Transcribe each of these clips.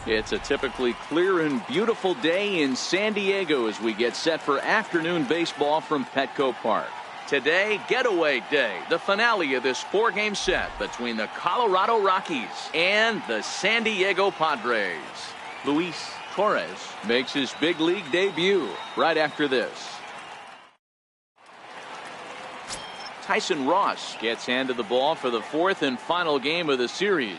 It's a typically clear and beautiful day in San Diego as we get set for afternoon baseball from Petco Park. Today, getaway day, the finale of this 4-game set between the Colorado Rockies and the San Diego Padres. Luis Torres makes his big league debut right after this. Tyson Ross gets handed the ball for the 4th and final game of the series.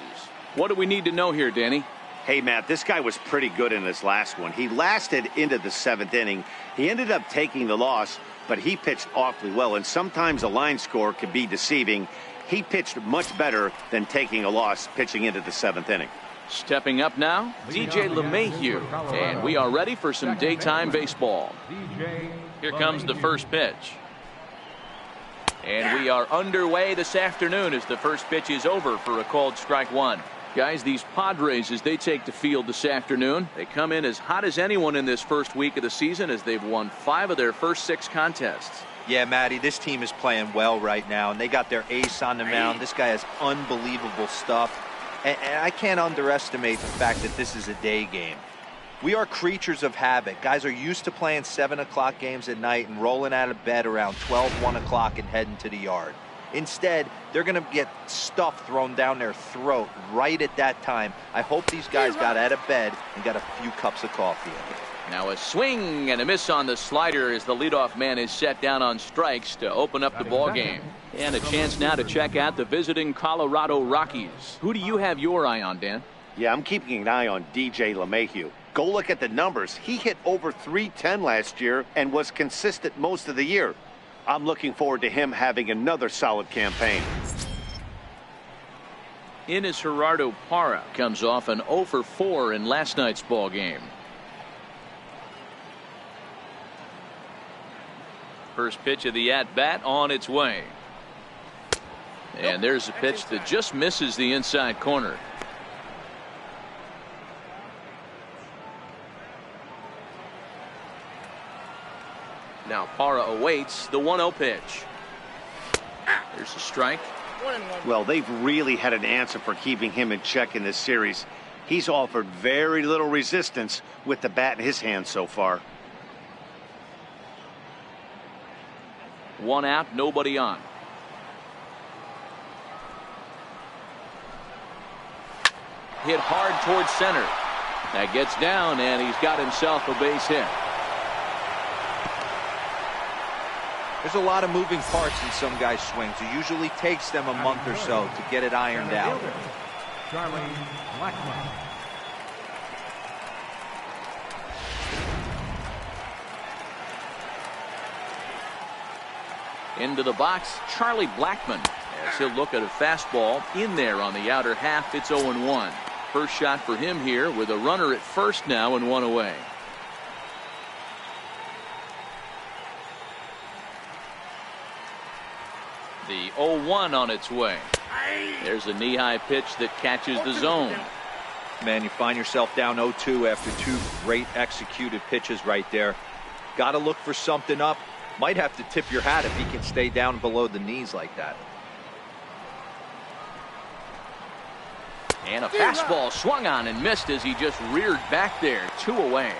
What do we need to know here, Danny? Hey, Matt, this guy was pretty good in his last one. He lasted into the 7th inning. He ended up taking the loss, but he pitched awfully well. And sometimes a line score can be deceiving. He pitched much better than taking a loss pitching into the 7th inning. Stepping up now, DJ LeMahieu. And we are ready for some daytime baseball. Here comes the first pitch. And we are underway this afternoon as the first pitch is over for a called strike one. Guys, these Padres, as they take the field this afternoon, they come in as hot as anyone in this first week of the season as they've won 5 of their first 6 contests. Yeah, Matty, this team is playing well right now, and they got their ace on the mound. This guy has unbelievable stuff, and I can't underestimate the fact that this is a day game. We are creatures of habit. Guys are used to playing 7 o'clock games at night and rolling out of bed around 12, 1 o'clock and heading to the yard. Instead, they're going to get stuff thrown down their throat right at that time. I hope these guys got out of bed and got a few cups of coffee. Now a swing and a miss on the slider as the leadoff man is set down on strikes to open up the ball game. And a chance now to check out the visiting Colorado Rockies. Who do you have your eye on, Dan? Yeah, I'm keeping an eye on DJ LeMahieu. Go look at the numbers. He hit over .310 last year and was consistent most of the year. I'm looking forward to him having another solid campaign. Ines Gerardo Parra comes off an 0 for 4 in last night's ball game. First pitch of the at-bat on its way. And there's a pitch that just misses the inside corner. Now Parra awaits the 1-0 pitch. There's a strike. Well, they've really had an answer for keeping him in check in this series. He's offered very little resistance with the bat in his hand so far. 1 out, nobody on. Hit hard towards center. That gets down, and he's got himself a base hit. There's a lot of moving parts in some guys' swings. It usually takes them a month or so to get it ironed out. Charlie Blackmon. Into the box, Charlie Blackmon, as he'll look at a fastball in there on the outer half. It's 0-1. First shot for him here with a runner at first now and 1 away. The 0-1 on its way. There's a knee-high pitch that catches the zone. Man, you find yourself down 0-2 after 2 great executed pitches right there. Got to look for something up. Might have to tip your hat if he can stay down below the knees like that. And a fastball swung on and missed as he just reared back there. 2 away.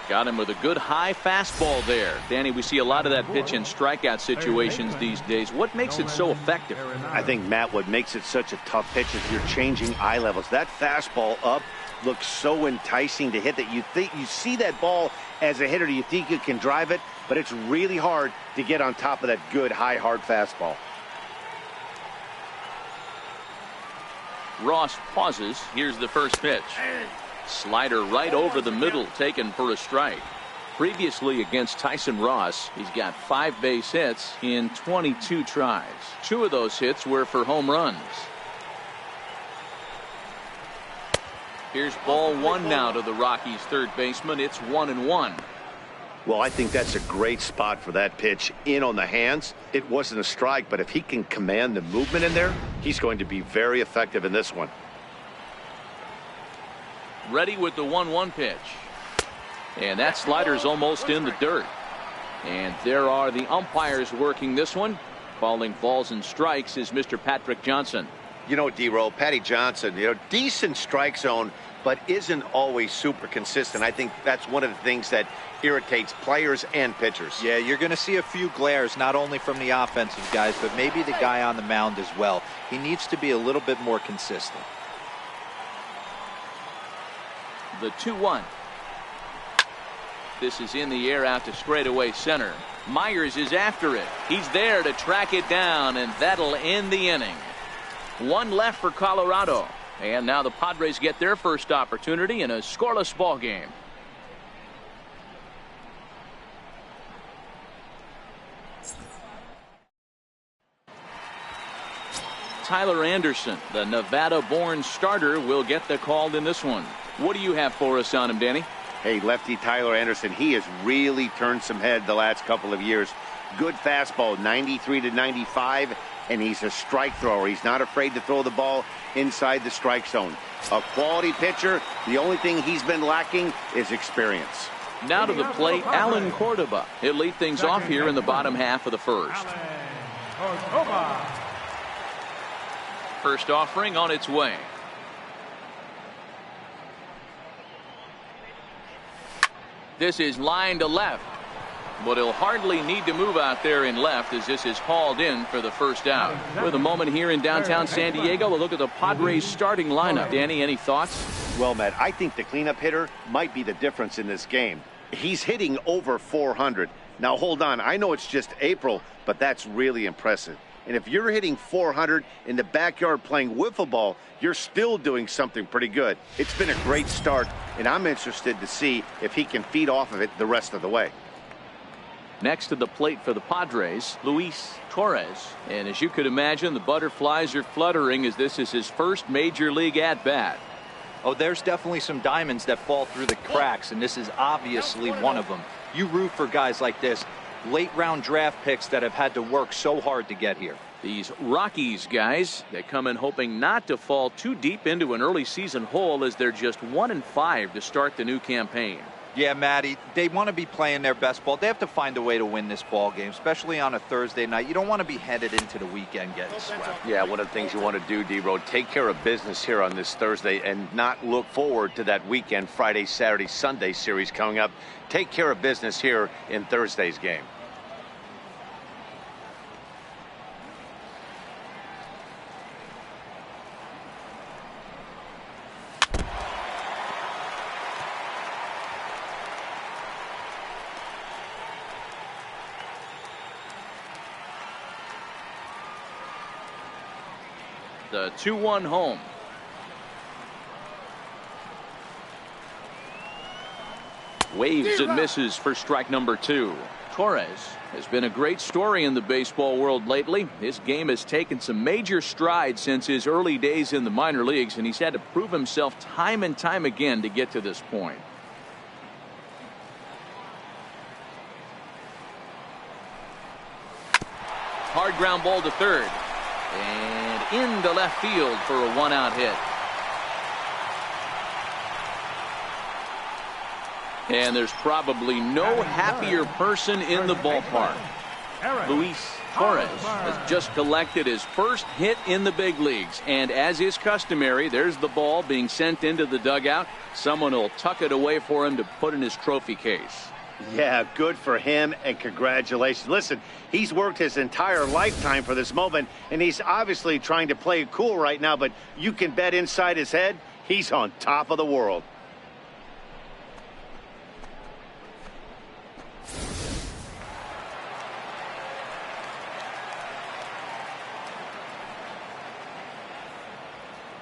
Got him with a good high fastball there. Danny, we see a lot of that pitch in strikeout situations these days. What makes it so effective? I think, Matt, what makes it such a tough pitch is you're changing eye levels. That fastball up looks so enticing to hit that you think you see that ball as a hitter, you think you can drive it, but it's really hard to get on top of that good high hard fastball. Ross pauses. Here's the first pitch. Slider right over the middle, taken for a strike. Previously against Tyson Ross, he's got 5 base hits in 22 tries. 2 of those hits were for home runs. Here's ball 1 now to the Rockies' third baseman. It's 1-1. Well, I think that's a great spot for that pitch in on the hands. It wasn't a strike, but if he can command the movement in there, he's going to be very effective in this one. Ready with the 1-1 pitch. And that slider's almost in the dirt. And there are the umpires working this one. Calling balls and strikes is Mr. Patrick Johnson. You know, D-Roll, Patty Johnson, decent strike zone, but isn't always super consistent. I think that's one of the things that irritates players and pitchers. Yeah, you're going to see a few glares, not only from the offensive guys, but maybe the guy on the mound as well. He needs to be a little bit more consistent. The 2-1. This is in the air out to straightaway center. Myers is after it. He's there to track it down, and that'll end the inning. One left for Colorado. And now the Padres get their first opportunity in a scoreless ball game. Tyler Anderson, the Nevada-born starter, will get the call in this one. What do you have for us on him, Danny? Hey, lefty Tyler Anderson, he has really turned some head the last couple of years. Good fastball, 93 to 95, and he's a strike thrower. He's not afraid to throw the ball inside the strike zone. A quality pitcher. The only thing he's been lacking is experience. Now to the plate, Alan Cordoba. He'll lead things off here in the bottom half of the first. First offering on its way. This is line to left, but he'll hardly need to move out there in left as this is hauled in for the first out. With a moment here in downtown San Diego, a look at the Padres starting lineup. Danny, any thoughts? Well, Matt, I think the cleanup hitter might be the difference in this game. He's hitting over 400. Now, hold on. I know it's just April, but that's really impressive. And if you're hitting 400 in the backyard playing wiffle ball, you're still doing something pretty good. It's been a great start, and I'm interested to see if he can feed off of it the rest of the way. Next to the plate for the Padres, Luis Torres. And as you could imagine, the butterflies are fluttering as this is his first major league at-bat. Oh, there's definitely some diamonds that fall through the cracks, and this is obviously one of them. You root for guys like this, late-round draft picks that have had to work so hard to get here. These Rockies guys, they come in hoping not to fall too deep into an early season hole as they're just 1-5 to start the new campaign. Yeah, Matty, they want to be playing their best ball. They have to find a way to win this ball game, especially on a Thursday night. You don't want to be headed into the weekend getting swept. Yeah, one of the things you want to do, D-Road, take care of business here on this Thursday and not look forward to that weekend, Friday, Saturday, Sunday series coming up. Take care of business here in Thursday's game. The 2-1 home. Waves and misses for strike number 2. Torres has been a great story in the baseball world lately. His game has taken some major strides since his early days in the minor leagues, and he's had to prove himself time and time again to get to this point. Hard ground ball to third. And into left field for a 1-out hit. And there's probably no happier person in the ballpark. Luis Torres has just collected his first hit in the big leagues. And as is customary, there's the ball being sent into the dugout. Someone will tuck it away for him to put in his trophy case. Yeah, good for him, and congratulations. Listen, he's worked his entire lifetime for this moment, and he's obviously trying to play it cool right now, but you can bet inside his head, he's on top of the world.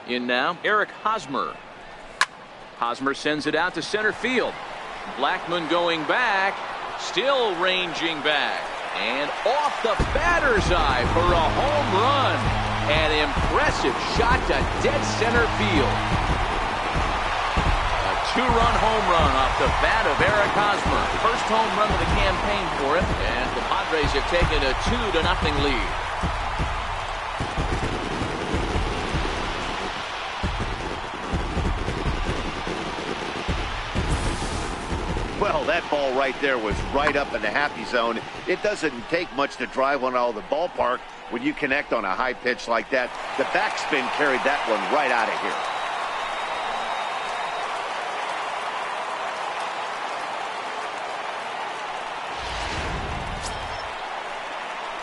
In now, Eric Hosmer. Hosmer sends it out to center field. Blackmon going back, still ranging back, and off the batter's eye for a home run. An impressive shot to dead center field. A 2-run home run off the bat of Eric Hosmer. First home run of the campaign for him, and the Padres have taken a 2-0 lead. Well, that ball right there was right up in the happy zone. It doesn't take much to drive one out of the ballpark when you connect on a high pitch like that. The backspin carried that one right out of here.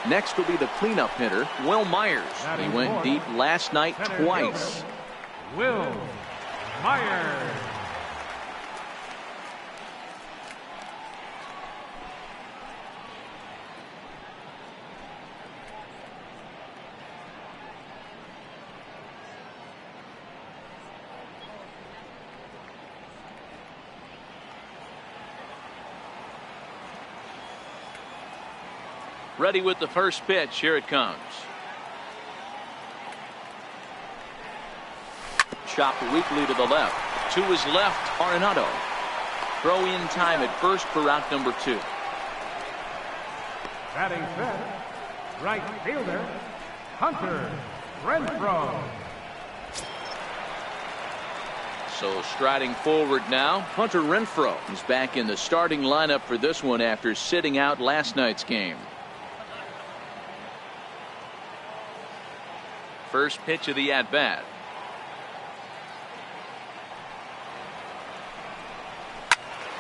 Next will be the cleanup hitter, Will Myers. He went deep last night twice. Will Myers. Ready with the first pitch. Here it comes. Chopped weakly to the left. To his left, Arenado. Throw in time at first for out number 2. Batting fifth, right fielder, Hunter Renfroe. So striding forward now, Hunter Renfroe is back in the starting lineup for this one after sitting out last night's game. First pitch of the at-bat.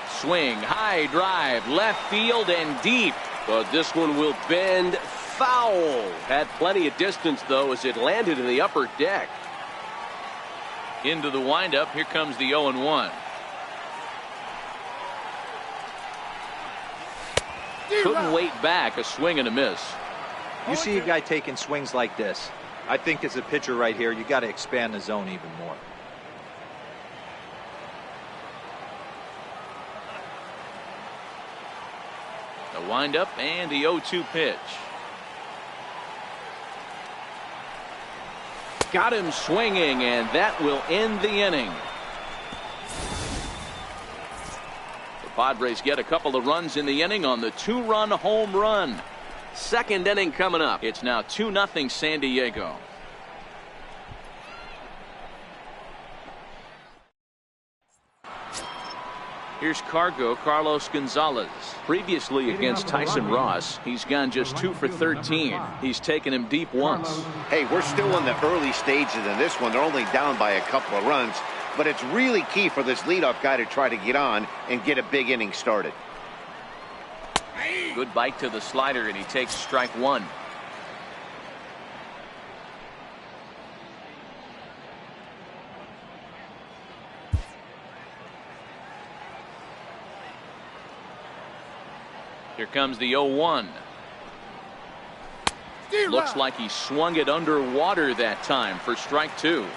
Swing, high drive, left field and deep. But this one will bend foul. Had plenty of distance, though, as it landed in the upper deck. Into the windup. Here comes the 0-1. Couldn't wait back. A swing and a miss. You see a guy taking swings like this. I think as a pitcher right here, you got to expand the zone even more. The windup and the 0-2 pitch. Got him swinging, and that will end the inning. The Padres get a couple of runs in the inning on the 2-run home run. Second inning coming up. It's now 2-0 San Diego. Here's Carlos Gonzalez. Previously against Tyson Ross, he's gone just 2 for 13. He's taken him deep once. Hey, we're still in the early stages in this one. They're only down by a couple of runs, but it's really key for this leadoff guy to try to get on and get a big inning started. Good bite to the slider, and he takes strike 1. Here comes the 0-1. Looks like he swung it underwater that time for strike 2.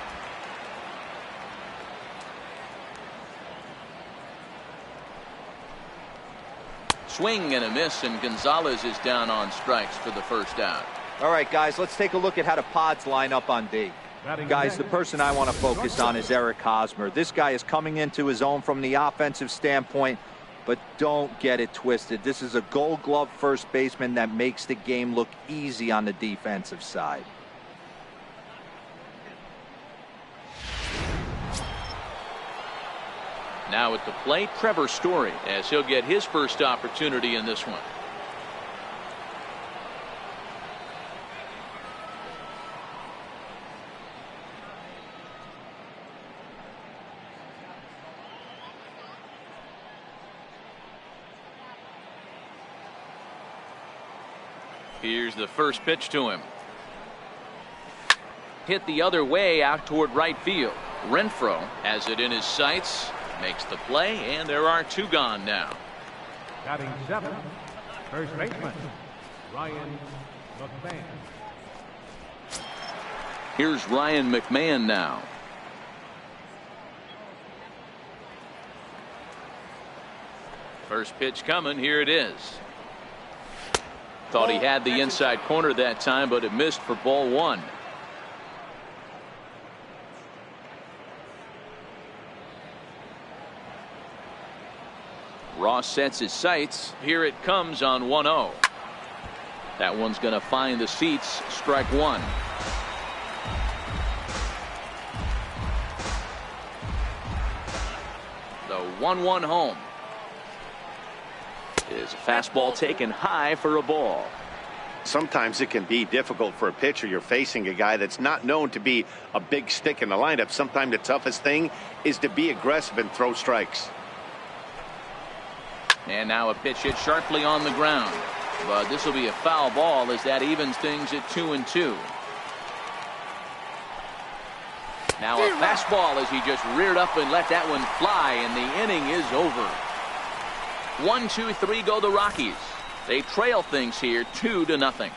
Swing and a miss, and Gonzalez is down on strikes for the first out. All right, guys, let's take a look at how the Pods line up on D. Guys, the person I want to focus on is Eric Hosmer. This guy is coming into his own from the offensive standpoint, but don't get it twisted. This is a Gold Glove first baseman that makes the game look easy on the defensive side. Now at the plate, Trevor Story, as he'll get his first opportunity in this one. Here's the first pitch to him. Hit the other way out toward right field. Renfroe has it in his sights, makes the play, and there are 2 gone now. Batting 7th, first baseman, Ryan McMahon. Here's Ryan McMahon now. First pitch coming. Here it is. Thought he had the inside corner that time, but it missed for ball 1. Ross sets his sights. Here it comes on 1-0. That one's going to find the seats. Strike 1. The 1-1 home. is a fastball taken high for a ball. Sometimes it can be difficult for a pitcher. You're facing a guy that's not known to be a big stick in the lineup. Sometimes the toughest thing is to be aggressive and throw strikes. And now a pitch hit sharply on the ground. But this will be a foul ball as that evens things at 2-2. Now a fastball as he just reared up and let that one fly, and the inning is over. 1-2-3 go the Rockies. They trail things here 2-0.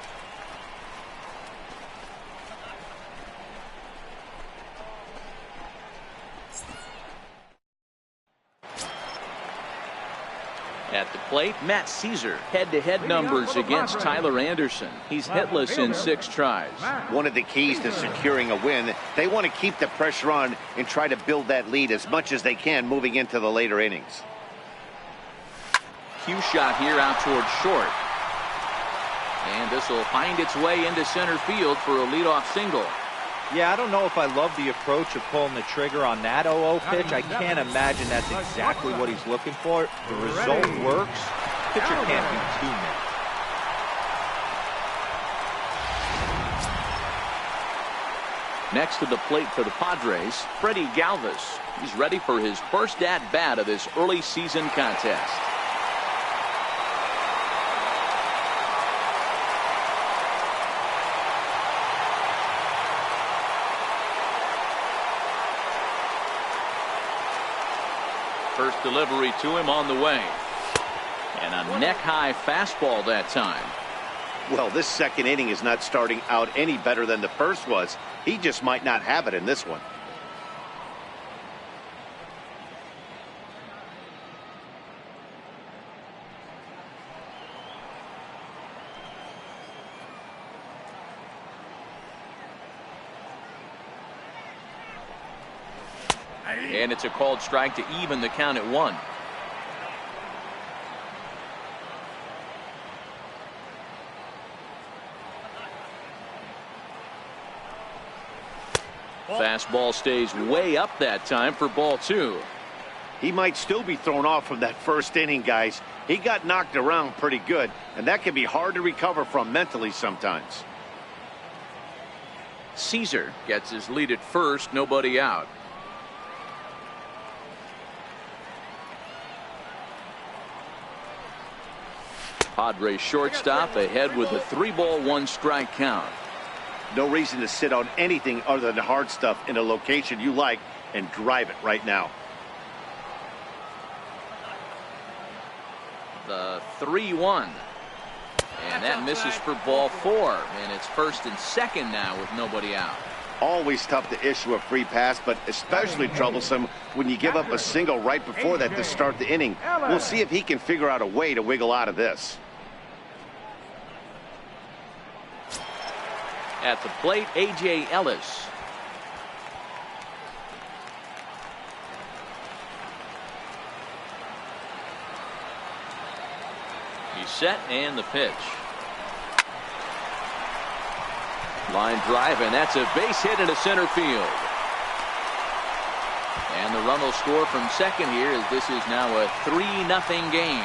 At the plate, Matt Caesar. Head-to-head numbers against Tyler Anderson. He's hitless in 6 tries. One of the keys to securing a win, they want to keep the pressure on and try to build that lead as much as they can moving into the later innings. Cue shot here out towards short. And this will find its way into center field for a leadoff single. Yeah, I don't know if I love the approach of pulling the trigger on that 0-0 pitch. I can't imagine that's exactly what he's looking for. The result works. Pitcher can't do too much. Next to the plate for the Padres, Freddie Galvis. He's ready for his first at-bat of this early season contest. First delivery to him on the way. And a neck-high fastball that time. Well, this second inning is not starting out any better than the first was. He just might not have it in this one. And it's a called strike to even the count at 1. Fastball stays way up that time for ball 2. He might still be thrown off from that first inning, guys. He got knocked around pretty good, and that can be hard to recover from mentally sometimes. Caesar gets his lead at first, nobody out. Padres shortstop ahead with a 3-ball 1-strike count. No reason to sit on anything other than hard stuff in a location you like and drive it right now. The 3-1. And that misses for ball 4. And it's first and second now with nobody out. Always tough to issue a free pass, but especially troublesome when you give up a single right before that to start the inning. We'll see if he can figure out a way to wiggle out of this. At the plate, A.J. Ellis. He's set, and the pitch. Line drive, and that's a base hit into center field. And the run will score from second here as this is now a 3-0 game.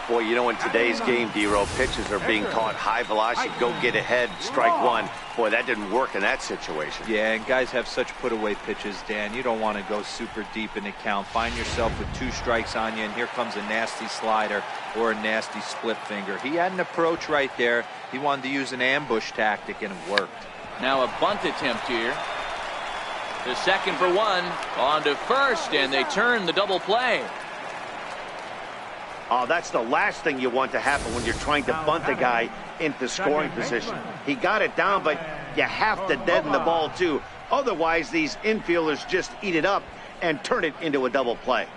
Boy, you know, in today's game, D-Row, pitches are being taught high velocity, go get ahead, strike one. Boy, that didn't work in that situation. Yeah, and guys have such put-away pitches, Dan. You don't want to go super deep in the count. Find yourself with 2 strikes on you, and here comes a nasty slider or a nasty split finger. He had an approach right there. He wanted to use an ambush tactic, and it worked. Now a bunt attempt here. The second for 1. On to first, and they turn the double play. Oh, that's the last thing you want to happen when you're trying to bunt a guy into scoring position. He got it down, but you have to deaden the ball too. Otherwise, these infielders just eat it up and turn it into a double play.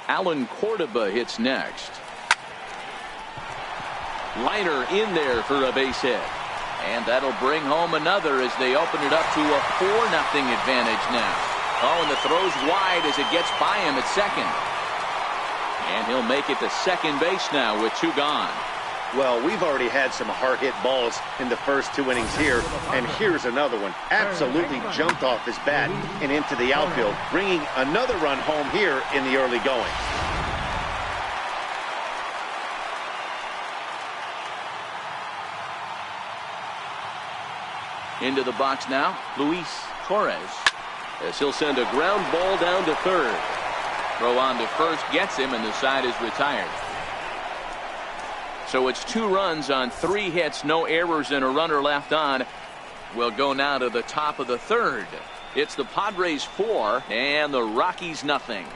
Alan Cordoba hits next. Liner in there for a base hit. And that'll bring home another as they open it up to a 4-0 advantage now. Oh, and the throw's wide as it gets by him at second. And he'll make it to second base now with 2 gone. Well, we've already had some hard-hit balls in the first 2 innings here, and here's another one. Absolutely jumped off his bat and into the outfield, bringing another run home here in the early going. Into the box now, Luis Torres, as he'll send a ground ball down to third. Throw on to first gets him, and the side is retired. So it's 2 runs on 3 hits, no errors, and a runner left on. We'll go now to the top of the third. It's the Padres 4 and the Rockies nothing.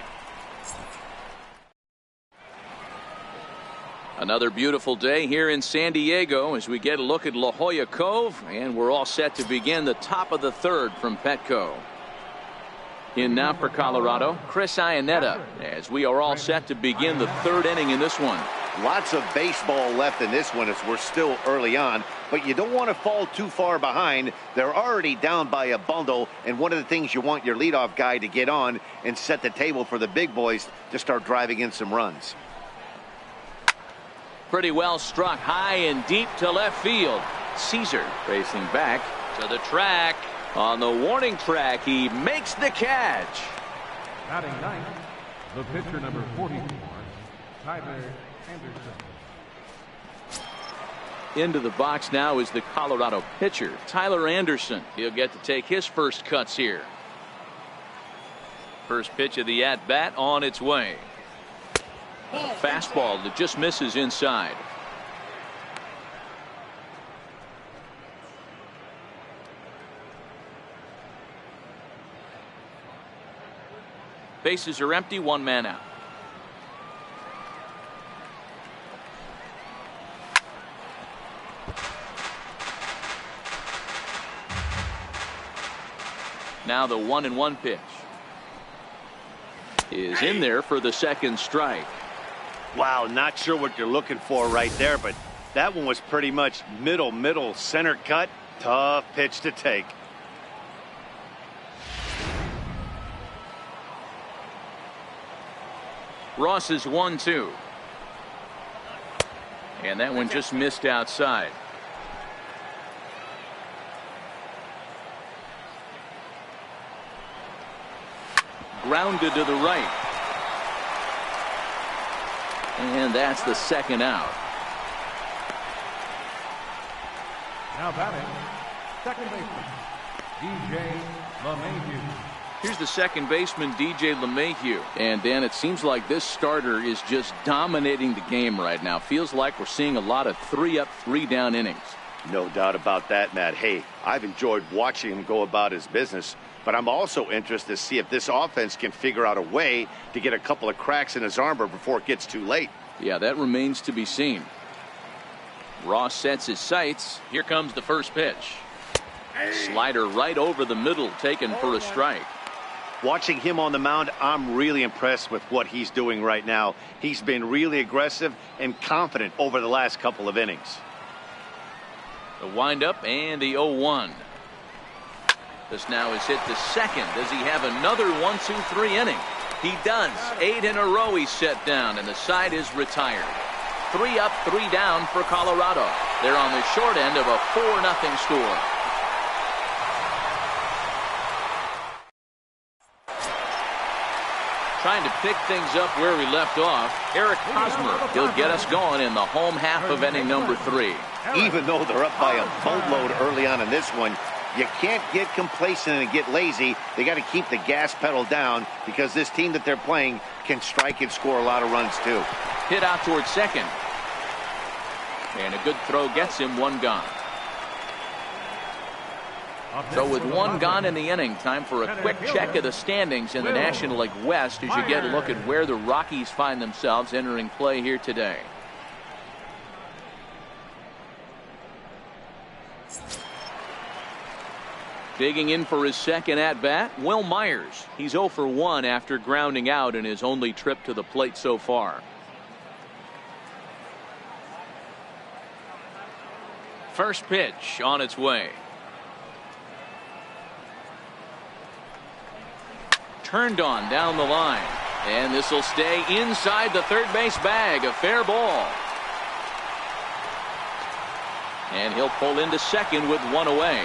Another beautiful day here in San Diego as we get a look at La Jolla Cove, and we're all set to begin the top of the third from Petco. In now for Colorado, Chris Iannetta, as we are all set to begin the 3rd inning in this one. Lots of baseball left in this one as we're still early on, but you don't want to fall too far behind. They're already down by a bundle, and one of the things you want your leadoff guy to get on and set the table for the big boys to start driving in some runs. Pretty well struck high and deep to left field. Caesar racing back to the track. On the warning track, he makes the catch. Batting 9th, the pitcher number 44, Tyler Anderson. Into the box now is the Colorado pitcher, Tyler Anderson. He'll get to take his first cuts here. First pitch of the at-bat on its way. Fastball that just misses inside. Bases are empty, 1 man out. Now the 1-1 pitch is in there for the second strike. Wow, not sure what you're looking for right there, but that one was pretty much middle center cut. Tough pitch to take. Ross is 1-2. And that one just missed outside. Grounded to the right. And that's the second out. Now batting, second baseman, DJ LeMahieu. Here's the second baseman, DJ LeMahieu. And Dan, it seems like this starter is just dominating the game right now. Feels like we're seeing a lot of 3-up, 3-down innings. No doubt about that, Matt. Hey, I've enjoyed watching him go about his business, but I'm also interested to see if this offense can figure out a way to get a couple of cracks in his armor before it gets too late. Yeah, that remains to be seen. Ross sets his sights. Here comes the first pitch. Slider right over the middle, taken for a strike. Watching him on the mound, I'm really impressed with what he's doing right now. He's been really aggressive and confident over the last couple of innings. The windup and the 0-1. This now is hit to second. Does he have another 1-2-3 inning? He does. 8 in a row he's set down, and the side is retired. 3 up, 3 down for Colorado. They're on the short end of a 4-0 score. Trying to pick things up where we left off. Eric Hosmer, he'll get us going in the home half of inning number 3. Even though they're up by a boatload early on in this one, you can't get complacent and get lazy. They got to keep the gas pedal down because this team that they're playing can strike and score a lot of runs too. Hit out towards second. And a good throw gets him 1 gone. So with 1 gone in the inning, time for a quick check of the standings in the National League West as you get a look at where the Rockies find themselves entering play here today. Digging in for his second at-bat, Will Myers. He's 0 for 1 after grounding out in his only trip to the plate so far. First pitch on its way. Turned on down the line. And this will stay inside the third base bag. A fair ball. And he'll pull into second with one away.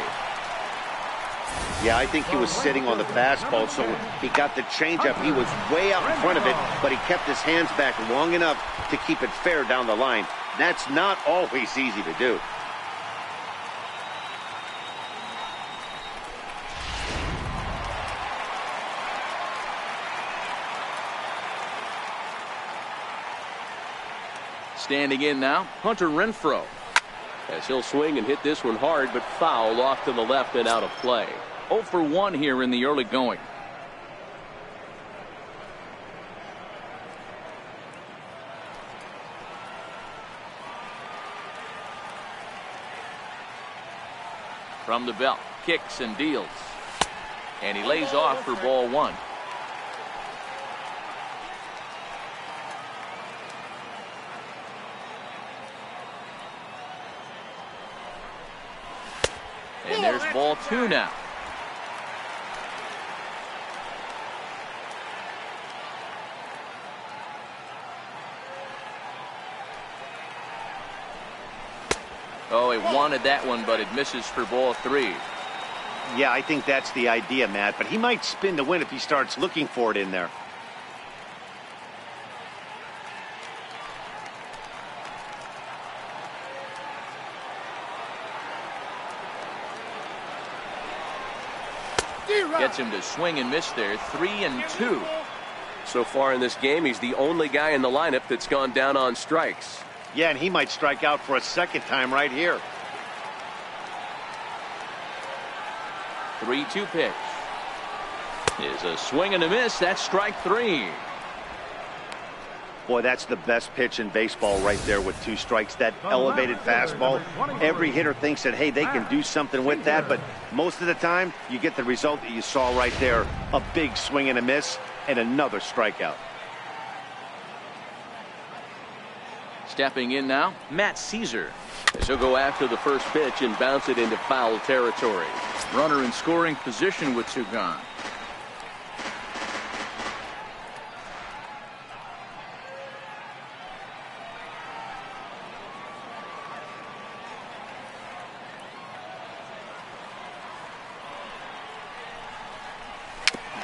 Yeah, I think he was sitting on the fastball, so he got the changeup. He was way out in front of it, but he kept his hands back long enough to keep it fair down the line. That's not always easy to do. Standing in now, Hunter Renfroe. As he'll swing and hit this one hard, but foul off to the left and out of play. 0 for 1 here in the early going. From the belt, kicks and deals. And he lays off for ball 1. And there's ball 2 now. Oh, he wanted that one, but it misses for ball 3. Yeah, I think that's the idea, Matt, but he might spin the win if he starts looking for it in there. Gets him to swing and miss there. 3-2. So far in this game, he's the only guy in the lineup that's gone down on strikes. Yeah, and he might strike out for a second time right here. 3-2 pitch. Is a swing and a miss. That's strike 3. Boy, that's the best pitch in baseball right there with 2 strikes. That elevated fastball. Every hitter thinks that, hey, they can do something with that, but most of the time you get the result that you saw right there. A big swing and a miss and another strikeout. Stepping in now, Matt Caesar. As he'll go after the first pitch and bounce it into foul territory. Runner in scoring position with 2 gone.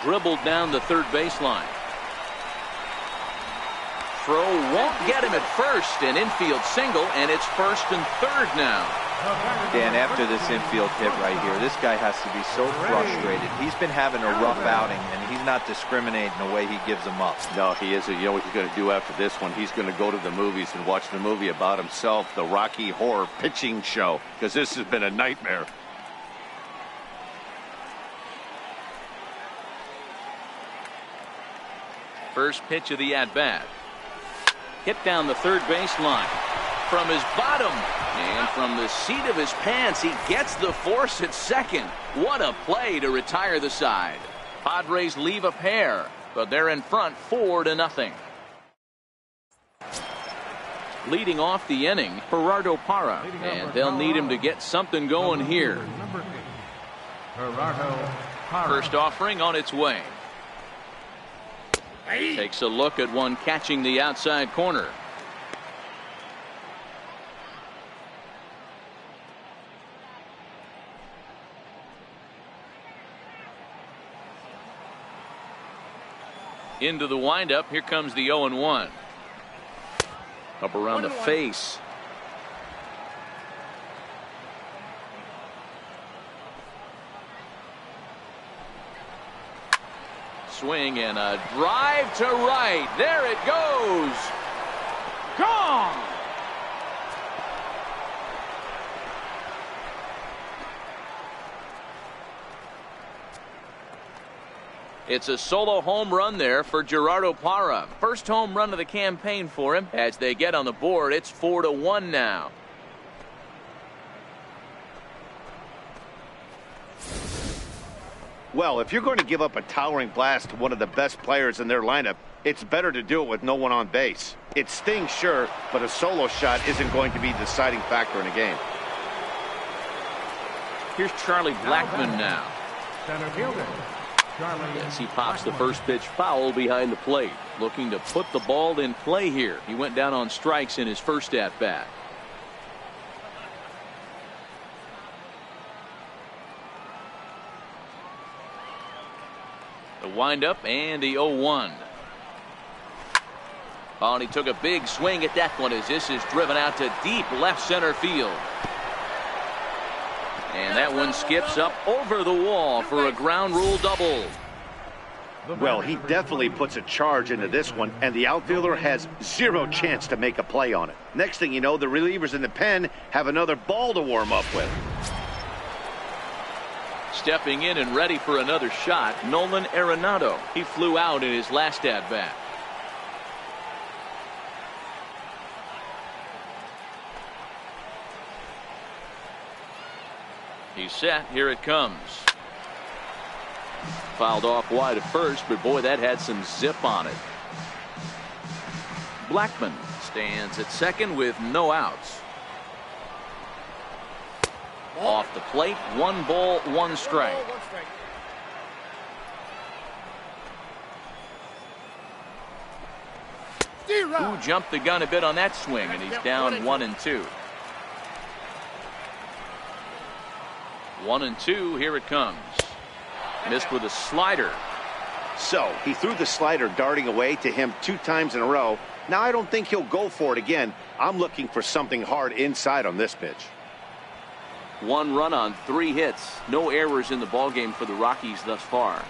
Dribbled down the third baseline. Throw won't get him at first. An infield single, and it's 1st and 3rd now. Dan, after this infield hit right here, this guy has to be so frustrated. He's been having a rough outing, and he's not discriminating the way he gives them up. No, he isn't. You know what he's going to do after this one? He's going to go to the movies and watch the movie about himself, the Rocky Horror Pitching Show, because this has been a nightmare. First pitch of the at-bat. Hit down the third baseline. From his bottom and from the seat of his pants, he gets the force at second. What a play to retire the side. Padres leave a pair, but they're in front 4-0. Leading off the inning, Gerardo Parra, and they'll need him to get something going here. First offering on its way. Takes a look at one catching the outside corner. Into the windup. Here comes the 0-1. Up around the face. Swing and a drive to right. There it goes. Gone. It's a solo home run there for Gerardo Parra. First home run of the campaign for him. As they get on the board, it's 4-1 now. Well, if you're going to give up a towering blast to one of the best players in their lineup, it's better to do it with no one on base. It stings, sure, but a solo shot isn't going to be the deciding factor in a game. Here's Charlie Blackmon now. Center fielder, Charlie. As he pops the first pitch foul behind the plate. Looking to put the ball in play here. He went down on strikes in his first at-bat. windup and the 0-1. Oh, and he took a big swing at that one as this is driven out to deep left center field. And that one skips up over the wall for a ground rule double. Well, he definitely puts a charge into this one, and the outfielder has zero chance to make a play on it. Next thing you know, the relievers in the pen have another ball to warm up with. Stepping in and ready for another shot, Nolan Arenado. He flew out in his last at-bat. He's set. Here it comes. Fouled off wide at first, but boy, that had some zip on it. Blackman stands at second with no outs. Off the plate, 1 ball, 1 strike. Who jumped the gun a bit on that swing, and he's down 1-2. 1-2, here it comes. Missed with a slider. So he threw the slider darting away to him 2 times in a row. Now I don't think he'll go for it again. I'm looking for something hard inside on this pitch. 1 run on 3 hits. No errors in the ballgame for the Rockies thus far.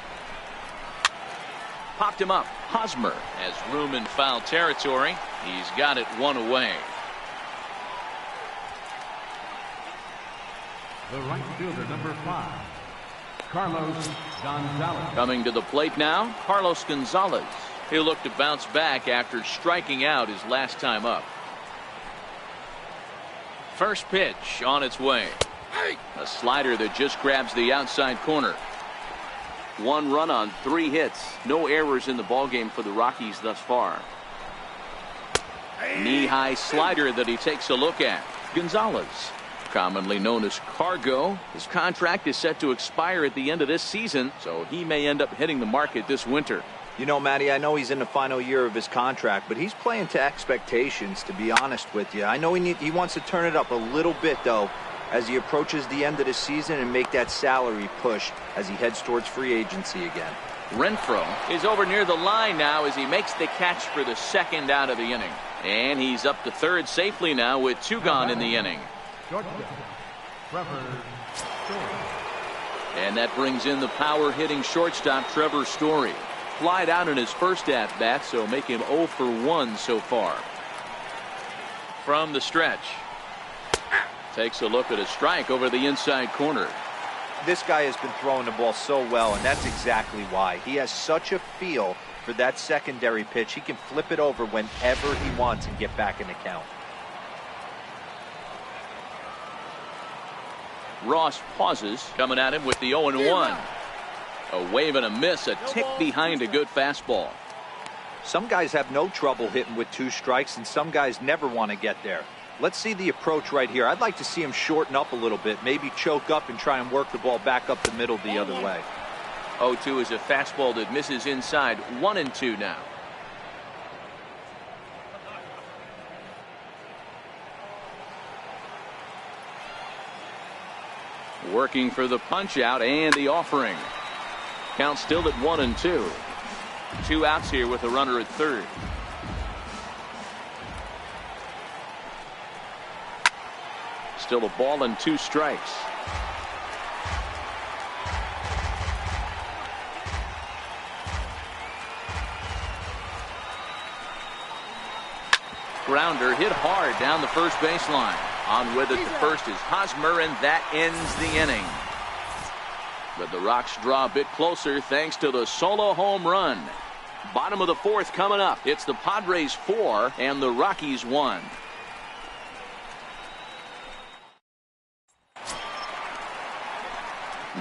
Popped him up. Hosmer has room in foul territory. He's got it 1 away. The right fielder, number 5, Carlos Gonzalez. Coming to the plate now, Carlos Gonzalez. He'll look to bounce back after striking out his last time up. First pitch on its way. A slider that just grabs the outside corner. 1 run on 3 hits. No errors in the ballgame for the Rockies thus far. Knee-high slider that he takes a look at. Gonzalez, commonly known as Cargo. His contract is set to expire at the end of this season, so he may end up hitting the market this winter. You know, Matty, I know he's in the final year of his contract, but he's playing to expectations, to be honest with you. I know he wants to turn it up a little bit, though, as he approaches the end of the season and make that salary push as he heads towards free agency again. Renfroe is over near the line now as he makes the catch for the 2nd out of the inning. And he's up to 3rd safely now with 2 gone in the inning. And that brings in the power-hitting shortstop Trevor Story. Flied out in his first at-bat, so make him 0 for 1 so far. From the stretch. Takes a look at a strike over the inside corner. This guy has been throwing the ball so well, and that's exactly why. He has such a feel for that secondary pitch. He can flip it over whenever he wants and get back in the count. Ross pauses, coming at him with the 0-1. A wave and a miss, a tick behind a good fastball. Some guys have no trouble hitting with 2 strikes, and some guys never want to get there. Let's see the approach right here. I'd like to see him shorten up a little bit, maybe choke up and try and work the ball back up the middle the other way. 0-2 is a fastball that misses inside. 1-2 now. Working for the punch out and the offering. Count still at 1-2. 2 outs here with a runner at 3rd. Still a ball and 2 strikes. Grounder hit hard down the first baseline. On with it to first is Hosmer, and that ends the inning. But the Rocks draw a bit closer thanks to the solo home run. Bottom of the 4th coming up. It's the Padres 4 and the Rockies 1.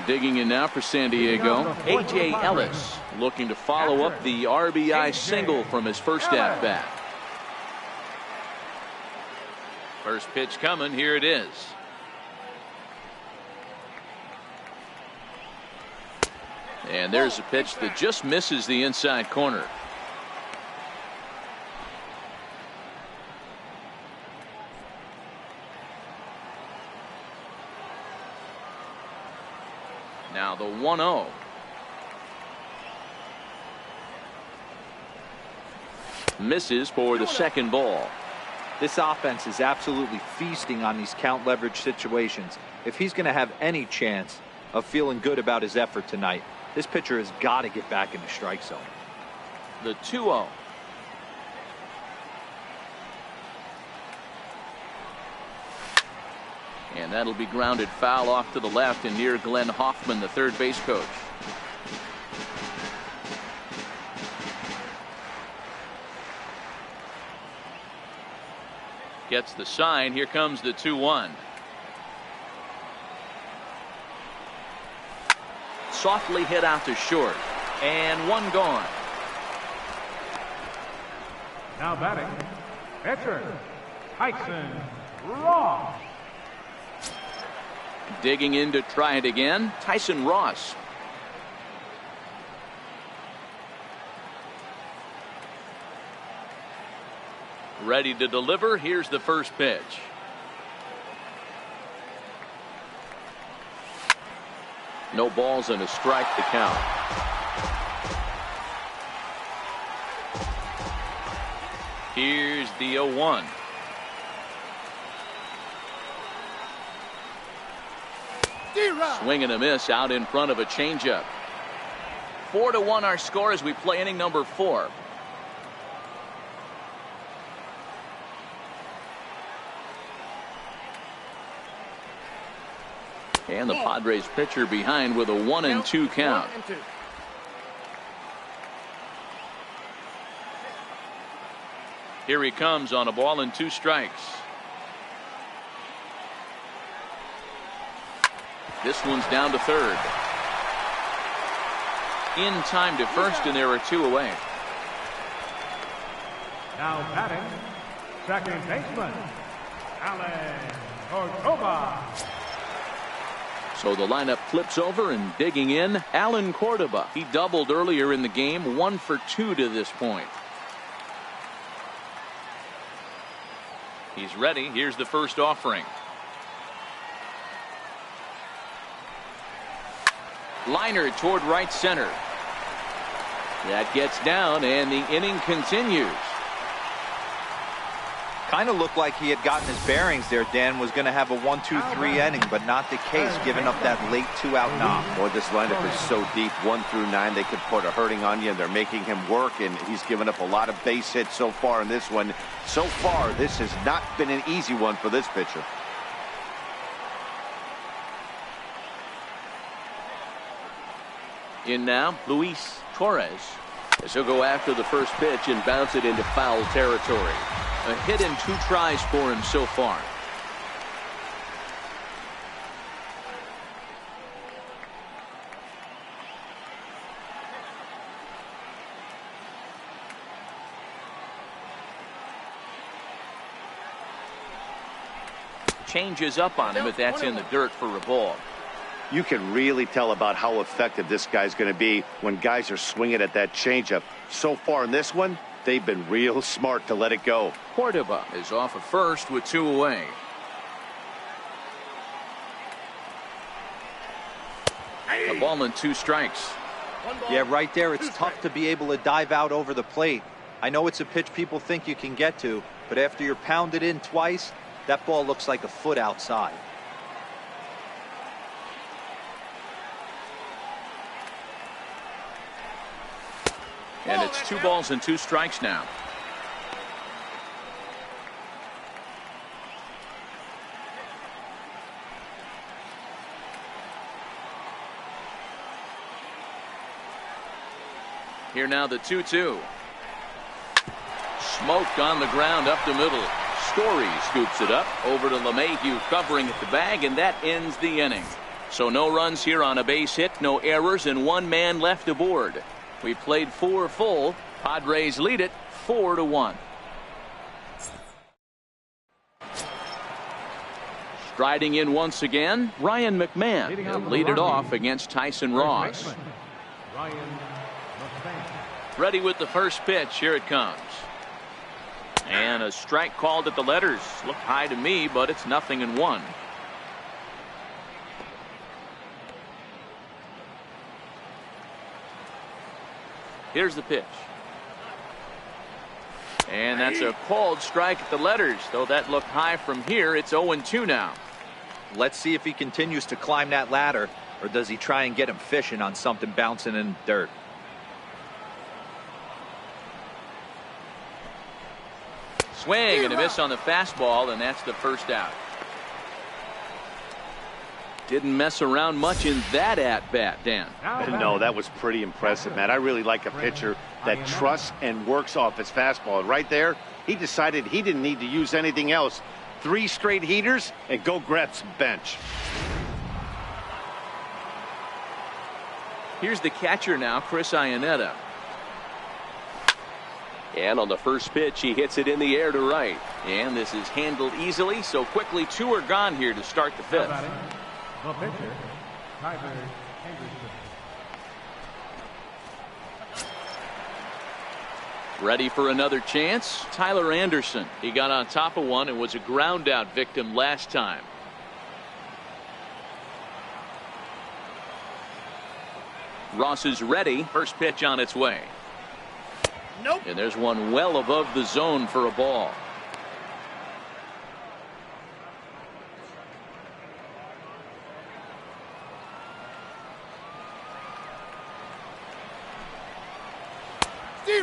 Digging in now for San Diego, A.J. Ellis looking to follow up the RBI single from his first at-bat. First pitch coming. Here it is. And there's a pitch that just misses the inside corner. Now the 1-0. Misses for the second ball. This offense is absolutely feasting on these count leverage situations. If he's going to have any chance of feeling good about his effort tonight, this pitcher has got to get back in the strike zone. The 2-0. And that'll be grounded foul off to the left and near Glenn Hoffman, the third base coach. Gets the sign. Here comes the 2-1. Softly hit out to short. And one gone. Now batting, pitcher, Tyson Ross. Digging in to try it again, Tyson Ross. Ready to deliver. Here's the first pitch. No balls and a strike to count. Here's the 0-1. Swing and a miss out in front of a changeup. 4-1 our score as we play inning number 4. And the Padres pitcher behind with a 1-2 count. Here he comes on a ball and 2 strikes. This one's down to third. In time to first, and there are 2 away. Now batting, second baseman, Alan Cordoba. So the lineup flips over, and digging in, Alan Cordoba. He doubled earlier in the game, 1 for 2 to this point. He's ready. Here's the first offering. Liner toward right center. That gets down, and the inning continues. Kind of looked like he had gotten his bearings there. Dan was going to have a 1-2-3 inning, but not the case, giving up that late 2-out knock. Boy, this lineup is so deep, 1 through 9. They could put a hurting on you, and they're making him work, and he's given up a lot of base hits so far in this one. So far, this has not been an easy one for this pitcher. In now, Luis Torres, as he'll go after the first pitch and bounce it into foul territory. A hit in 2 tries for him so far. Changes up on him, but that's in the dirt for a ball. You can really tell about how effective this guy's going to be when guys are swinging at that changeup. So far in this one, they've been real smart to let it go. Cordoba is off of first with 2 away. A ball and 2 strikes. Yeah, right there, it's tough to be able to dive out over the plate. I know it's a pitch people think you can get to, but after you're pounded in twice, that ball looks like a foot outside. And it's 2 balls and 2 strikes now. Here now the 2-2. Smoke on the ground up the middle. Story scoops it up over to LeMahieu, covering at the bag, and that ends the inning. So no runs here on a base hit, no errors, and 1 man left aboard. We played 4 full. Padres lead it 4-1. Striding in once again, Ryan McMahon. He'll lead it off against Tyson Ross. Ready with the first pitch. Here it comes. And a strike called at the letters. Looked high to me, but it's 0-1. Here's the pitch. And that's a called strike at the letters, though that looked high from here. It's 0-2 now. Let's see if he continues to climb that ladder, or does he try and get him fishing on something bouncing in the dirt. Swing and a miss on the fastball, and that's the first out. Didn't mess around much in that at-bat, Dan. No, that was pretty impressive, Matt. I really like a pitcher that trusts and works off his fastball. Right there, he decided he didn't need to use anything else. 3 straight heaters and go grab some bench. Here's the catcher now, Chris Iannetta. And on the first pitch, he hits it in the air to right. And this is handled easily, so quickly 2 are gone here to start the 5th. The pitcher, Tyler Anderson. Ready for another chance? Tyler Anderson. He got on top of one and was a ground out victim last time. Ross is ready. First pitch on its way. Nope. And there's one well above the zone for a ball.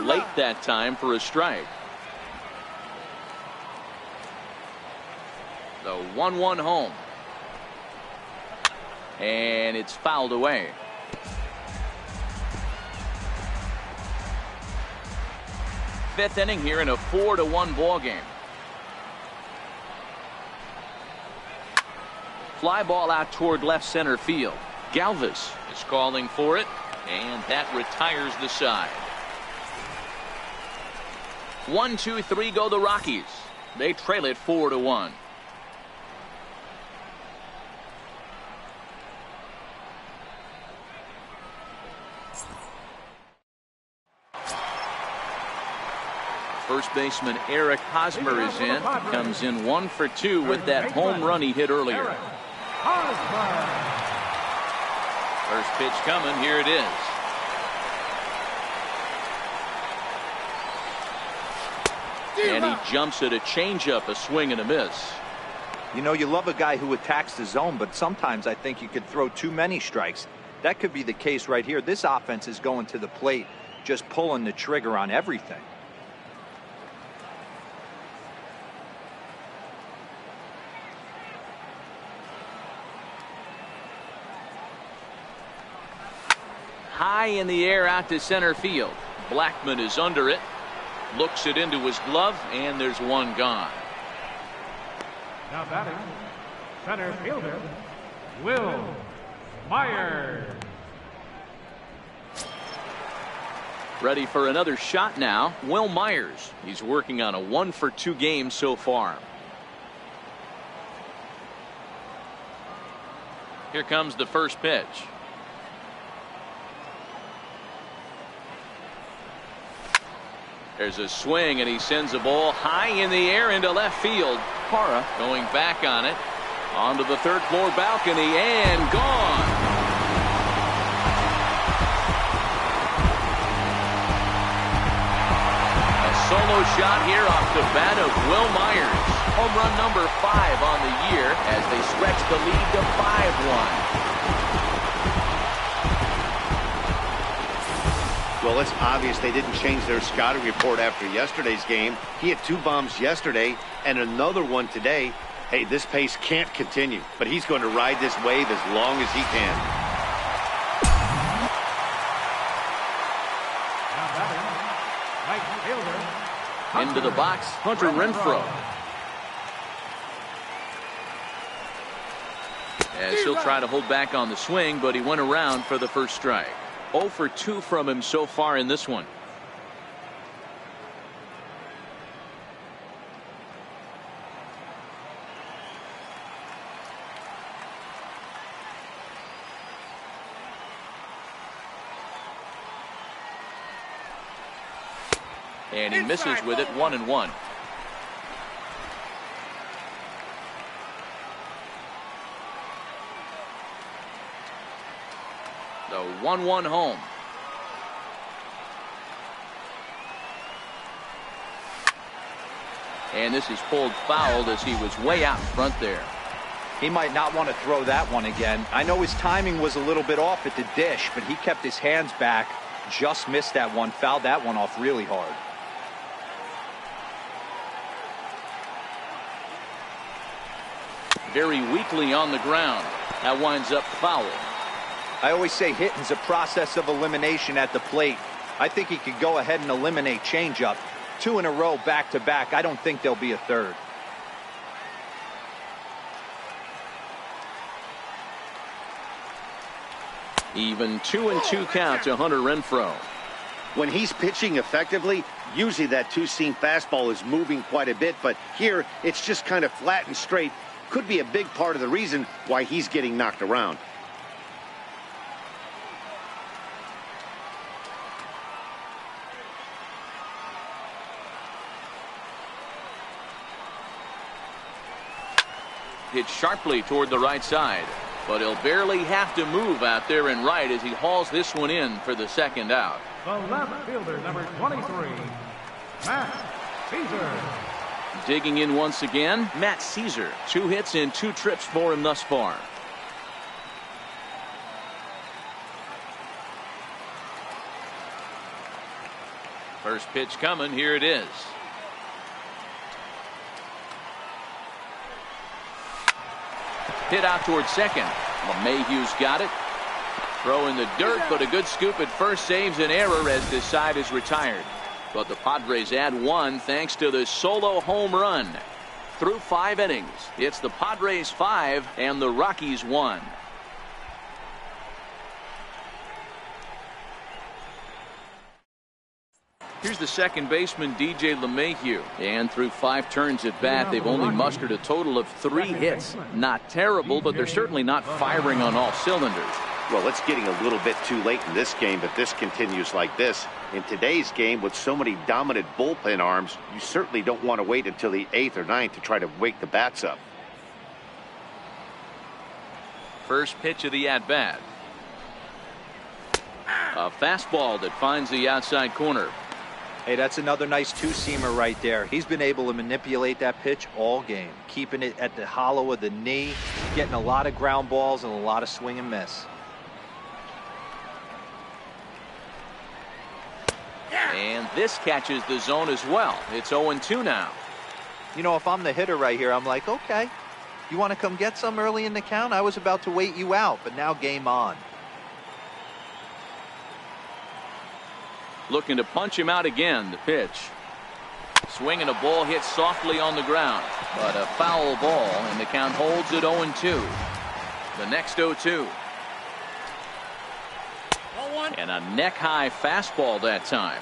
Late that time for a strike. The 1-1 home. And it's fouled away. Fifth inning here in a 4-1 ball game. Fly ball out toward left center field. Galvis is calling for it, and that retires the side. 1-2-3 go the Rockies. They trail it 4-1. First baseman Eric Hosmer is in. Comes in 1 for 2 with that home run he hit earlier. First pitch coming. Here it is. And he jumps at a changeup, a swing and a miss. You know, you love a guy who attacks the zone, but sometimes I think you could throw too many strikes. That could be the case right here. This offense is going to the plate, just pulling the trigger on everything. High in the air out to center field. Blackman is under it. Looks it into his glove, and there's one gone. Now batting, center fielder, Will Myers. Ready for another shot now. Will Myers. He's working on a 1 for 2 game so far. Here comes the first pitch. There's a swing, and he sends a ball high in the air into left field. Parra going back on it. Onto the third floor balcony, and gone. A solo shot here off the bat of Will Myers. Home run number 5 on the year as they stretch the lead to 5-1. Well, it's obvious they didn't change their scouting report after yesterday's game. He had 2 bombs yesterday and another one today. Hey, this pace can't continue, but he's going to ride this wave as long as he can. Right fielder, Into the box, Hunter Renfroe. As he'll try to hold back on the swing, but he went around for the first strike. 0 for 2 from him so far in this one. And he misses with it, 1-1. The 1-1 home. And this is pulled foul as he was way out in front there. He might not want to throw that one again. I know his timing was a little bit off at the dish, but he kept his hands back, just missed that one, fouled that one off really hard. Very weakly on the ground. That winds up foul. I always say hitting's a process of elimination at the plate. I think he could go ahead and eliminate changeup. 2 in a row back to back. I don't think there'll be a third. Even 2-2 count to Hunter Renfroe. When he's pitching effectively, usually that two-seam fastball is moving quite a bit, but here it's just kind of flat and straight. Could be a big part of the reason why he's getting knocked around. Hit sharply toward the right side, but he'll barely have to move out there in right as he hauls this one in for the second out. The left fielder, number 23, Matt Caesar. Digging in once again, Matt Caesar. 2 hits and 2 trips for him thus far. First pitch coming. Here it is. Hit out towards second. LeMahieu's got it. Throw in the dirt, but a good scoop at first saves an error as this side is retired. But the Padres add 1 thanks to the solo home run. Through 5 innings, it's the Padres 5 and the Rockies 1. Here's the second baseman, DJ LeMahieu. And through 5 turns at bat, they've only mustered a total of 3 hits. Not terrible, but they're certainly not firing on all cylinders. Well, it's getting a little bit too late in this game, but this continues like this. In today's game, with so many dominant bullpen arms, you certainly don't want to wait until the 8th or 9th to try to wake the bats up. First pitch of the at-bat. A fastball that finds the outside corner. Hey, that's another nice two-seamer right there. He's been able to manipulate that pitch all game, keeping it at the hollow of the knee, getting a lot of ground balls and a lot of swing and miss. And this catches the zone as well. It's 0-2 now. You know, if I'm the hitter right here, I'm like, okay, you want to come get some early in the count? I was about to wait you out, but now game on. Looking to punch him out again. The pitch. Swinging a ball hit softly on the ground, but a foul ball, and the count holds at 0-2. The next 0-2. And a neck-high fastball that time.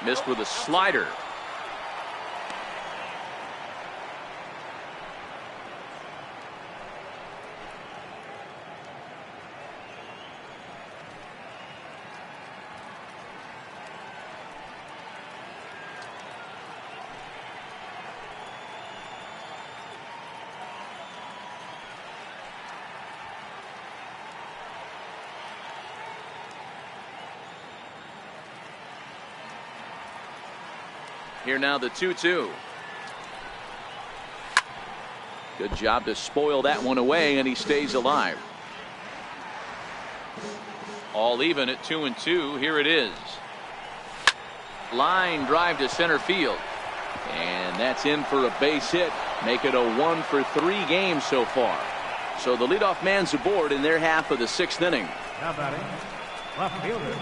Missed with a slider. Here now the 2-2. Good job to spoil that one away, and he stays alive. All even at 2-2. Here it is. Line drive to center field. And that's in for a base hit. Make it a 1-for-3 game so far. So the leadoff man's aboard in their half of the 6th inning. Now batting, left fielder,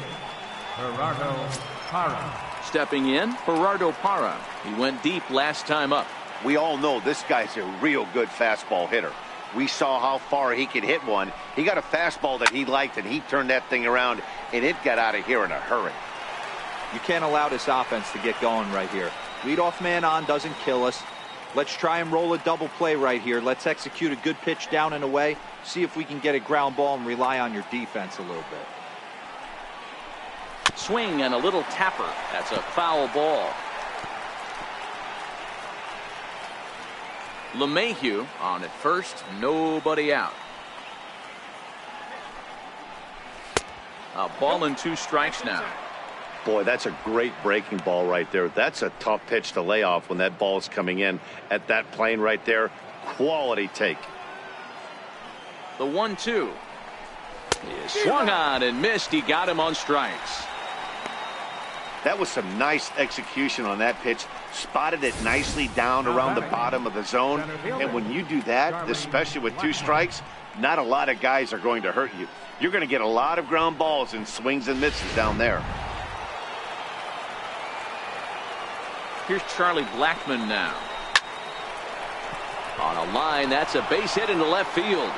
Gerardo Parra. Stepping in, Gerardo Parra. He went deep last time up. We all know this guy's a real good fastball hitter. We saw how far he could hit one. He got a fastball that he liked, and he turned that thing around, and it got out of here in a hurry. You can't allow this offense to get going right here. Leadoff man on doesn't kill us. Let's try and roll a double play right here. Let's execute a good pitch down and away. See if we can get a ground ball and rely on your defense a little bit. Swing and a little tapper. That's a foul ball. LeMahieu on at first, nobody out. A ball and 2 strikes now. Boy, that's a great breaking ball right there. That's a tough pitch to lay off when that ball is coming in at that plane right there. Quality take. The 1-2. He swung on and missed. He got him on strikes. That was some nice execution on that pitch. Spotted it nicely down around the bottom of the zone. And when you do that, especially with 2 strikes, not a lot of guys are going to hurt you. You're going to get a lot of ground balls and swings and misses down there. Here's Charlie Blackmon now. On a line, that's a base hit into left field.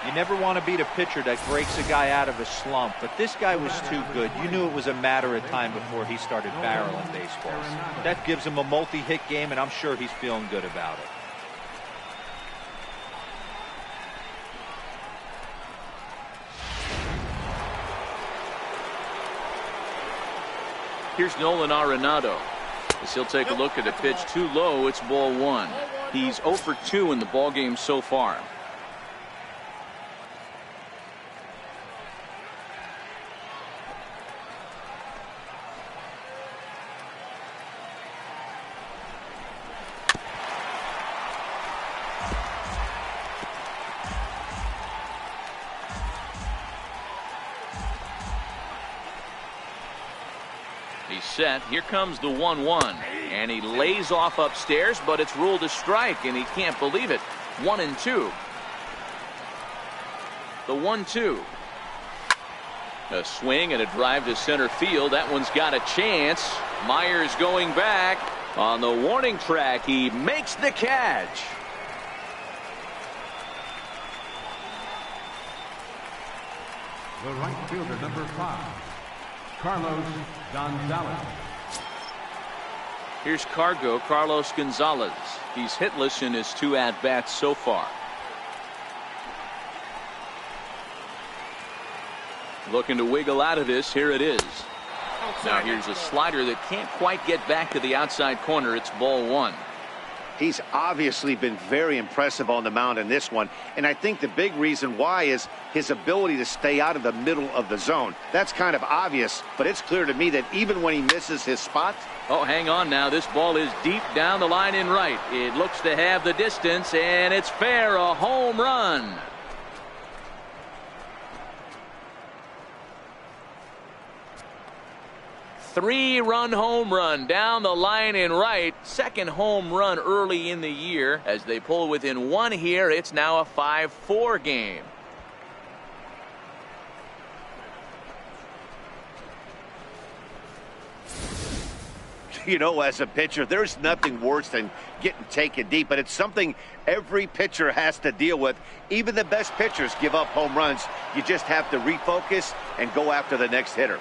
You never want to beat a pitcher that breaks a guy out of a slump, but this guy was too good. You knew it was a matter of time before he started barreling baseballs. That gives him a multi-hit game, and I'm sure he's feeling good about it. Here's Nolan Arenado. As he'll take a look at a pitch too low, it's ball 1. He's 0 for 2 in the ballgame so far. He's set. Here comes the 1-1. And he lays off upstairs, but it's ruled a strike, and he can't believe it. 1-2. The 1-2. A swing and a drive to center field. That one's got a chance. Myers going back. On the warning track, he makes the catch. The right fielder, number 5, Carlos Gonzalez. Here's Carlos Gonzalez. He's hitless in his 2 at-bats so far. Looking to wiggle out of this. Here it is. Now here's a slider that can't quite get back to the outside corner. It's ball 1. He's obviously been very impressive on the mound in this one, and I think the big reason why is his ability to stay out of the middle of the zone. That's kind of obvious, but it's clear to me that even when he misses his spot. Oh, hang on now. This ball is deep down the line in right. It looks to have the distance, and it's fair. A home run. Three-run home run down the line in right. Second home run early in the year. As they pull within 1 here, it's now a 5-4 game. You know, as a pitcher, there's nothing worse than getting taken deep, but it's something every pitcher has to deal with. Even the best pitchers give up home runs. You just have to refocus and go after the next hitter.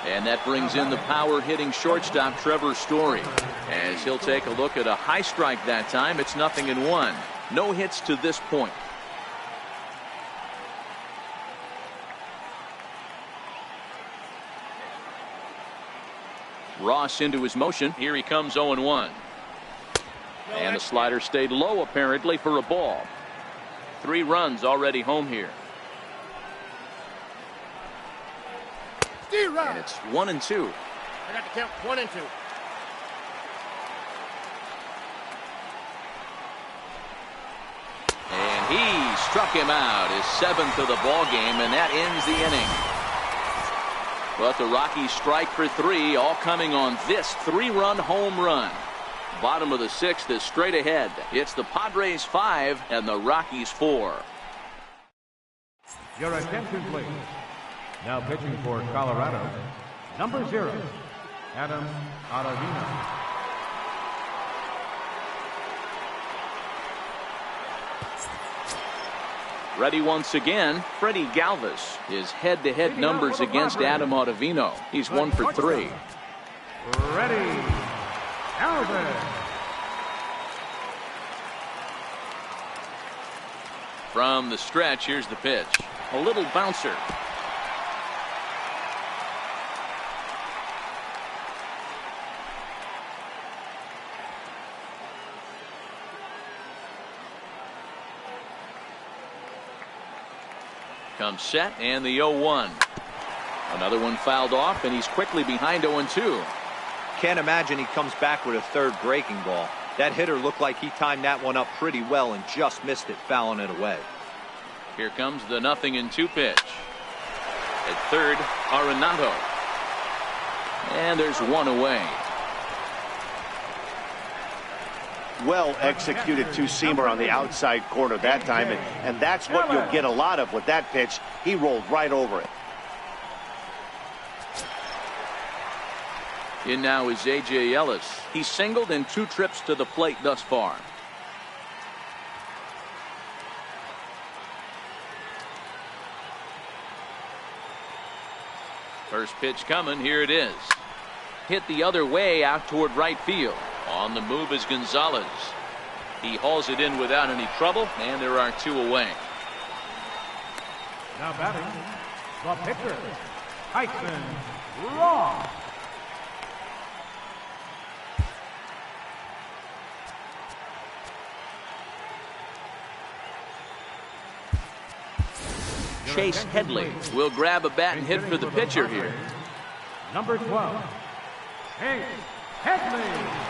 And that brings in the power-hitting shortstop Trevor Story. As he'll take a look at a high strike that time. It's 0-1. No hits to this point. Ross into his motion. Here he comes 0-1. And the slider stayed low apparently for a ball. 3 runs already home here. And it's 1-2. I got to count 1 and 2. And he struck him out, his 7th of the ball game, and that ends the inning. But the Rockies strike for 3, all coming on this 3-run home run. Bottom of the 6th is straight ahead. It's the Padres 5 and the Rockies 4. Your attention, please. Now pitching for Colorado, number 0, Adam Ottavino. Ready once again, Freddie Galvis. His head-to-head numbers against Adam Ottavino. He's 1 for 3. Ready, Galvis. From the stretch, here's the pitch. A little bouncer. comes set and the 0-1. Another one fouled off, and he's quickly behind 0-2. Can't imagine he comes back with a third breaking ball. That hitter looked like he timed that one up pretty well and just missed it, fouling it away. Here comes the 0-2 pitch. At third, Arenado. And there's one away. Well executed two-seamer on the outside corner that time, and that's what you'll get a lot of with that pitch. He rolled right over it. In now is A.J. Ellis. He's singled in 2 trips to the plate thus far. First pitch coming. Here it is. Hit the other way out toward right field. On the move is Gonzalez. He hauls it in without any trouble, and there are 2 away. Now batting, the pitcher, Tyson Ross. Chase Headley will grab a bat and hit for the pitcher here. Number 12, Chase Headley.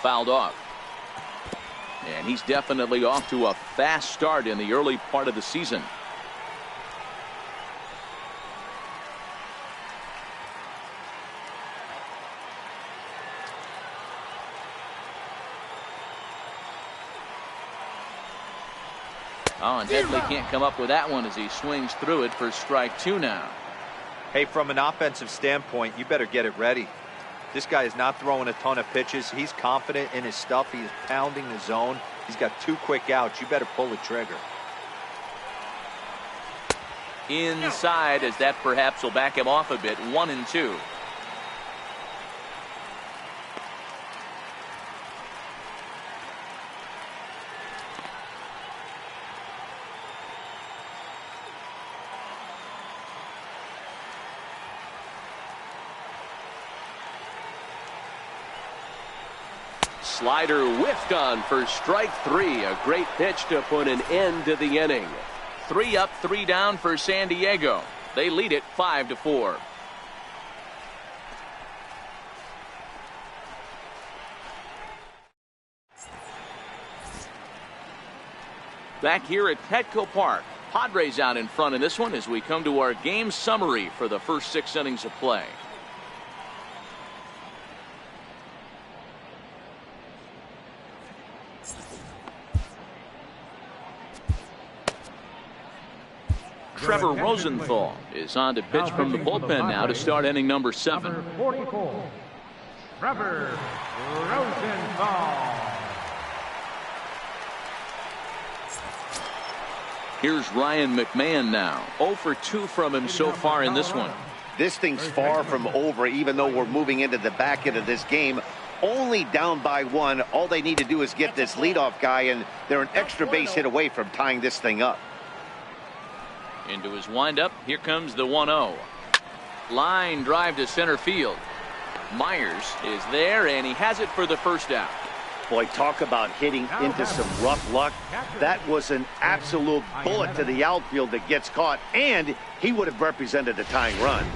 Fouled off. And he's definitely off to a fast start in the early part of the season. Oh, and Headley can't come up with that one as he swings through it for strike 2 now. Hey, from an offensive standpoint, you better get it ready. This guy is not throwing a ton of pitches. He's confident in his stuff. He is pounding the zone. He's got 2 quick outs. You better pull the trigger. Inside, as that perhaps will back him off a bit. 1-2. Slider whiffed on for strike 3. A great pitch to put an end to the inning. 3 up, 3 down for San Diego. They lead it 5-4. Back here at Petco Park, Padres out in front in this one as we come to our game summary for the first 6 innings of play. Trevor Rosenthal is on to pitch from the bullpen now to start inning number 7. Number 44, Trevor Rosenthal. Here's Ryan McMahon now. 0 for 2 from him so far in this one. This thing's far from over, even though we're moving into the back end of this game. Only down by 1. All they need to do is get this leadoff guy, and they're an extra base hit away from tying this thing up. Into his windup. Here comes the 1-0. Line drive to center field. Myers is there, and he has it for the first out. Boy, talk about hitting into some rough luck. That was an absolute bullet to the outfield that gets caught, and he would have represented a tying run.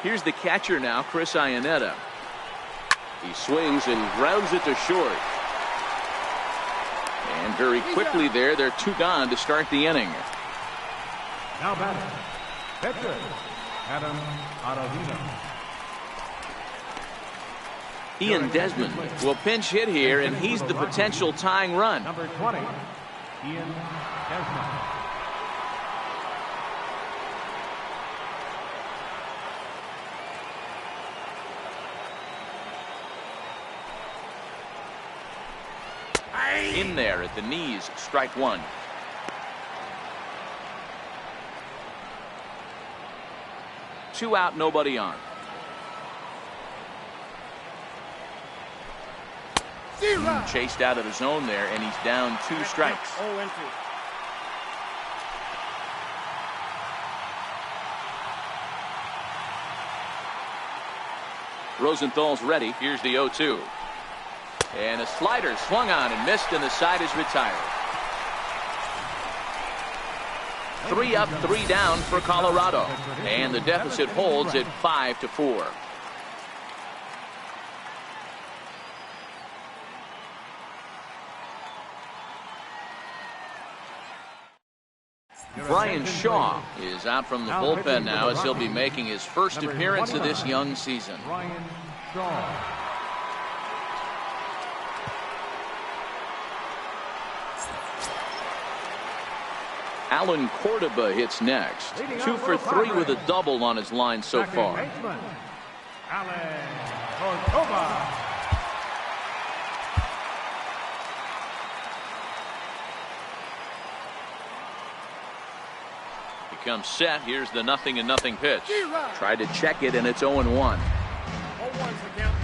Here's the catcher now, Chris Iannetta. He swings and grounds it to short. And very quickly there, they're 2 gone to start the inning. Now batting, pitcher, Adam Ottavino. Ian Desmond will pinch hit here, and he's the potential tying run. Number 20, Ian Desmond. In there at the knees, strike 1. Two out, nobody on. Chased out of the zone there, and he's down 2 strikes. Rosenthal's ready. Here's the 0-2. And a slider swung on and missed, and the side is retired. 3 up, 3 down for Colorado. And the deficit holds at 5-4. Brian Shaw is out from the bullpen now, as he'll be making his first appearance of this young season. Brian Shaw. Alan Cordoba hits next. 2 for 3 with a double on his line so far. Alan Cordoba. Comes set. Here's the 0-0 pitch. Tried to check it, and it's 0-1. 0-1's the count.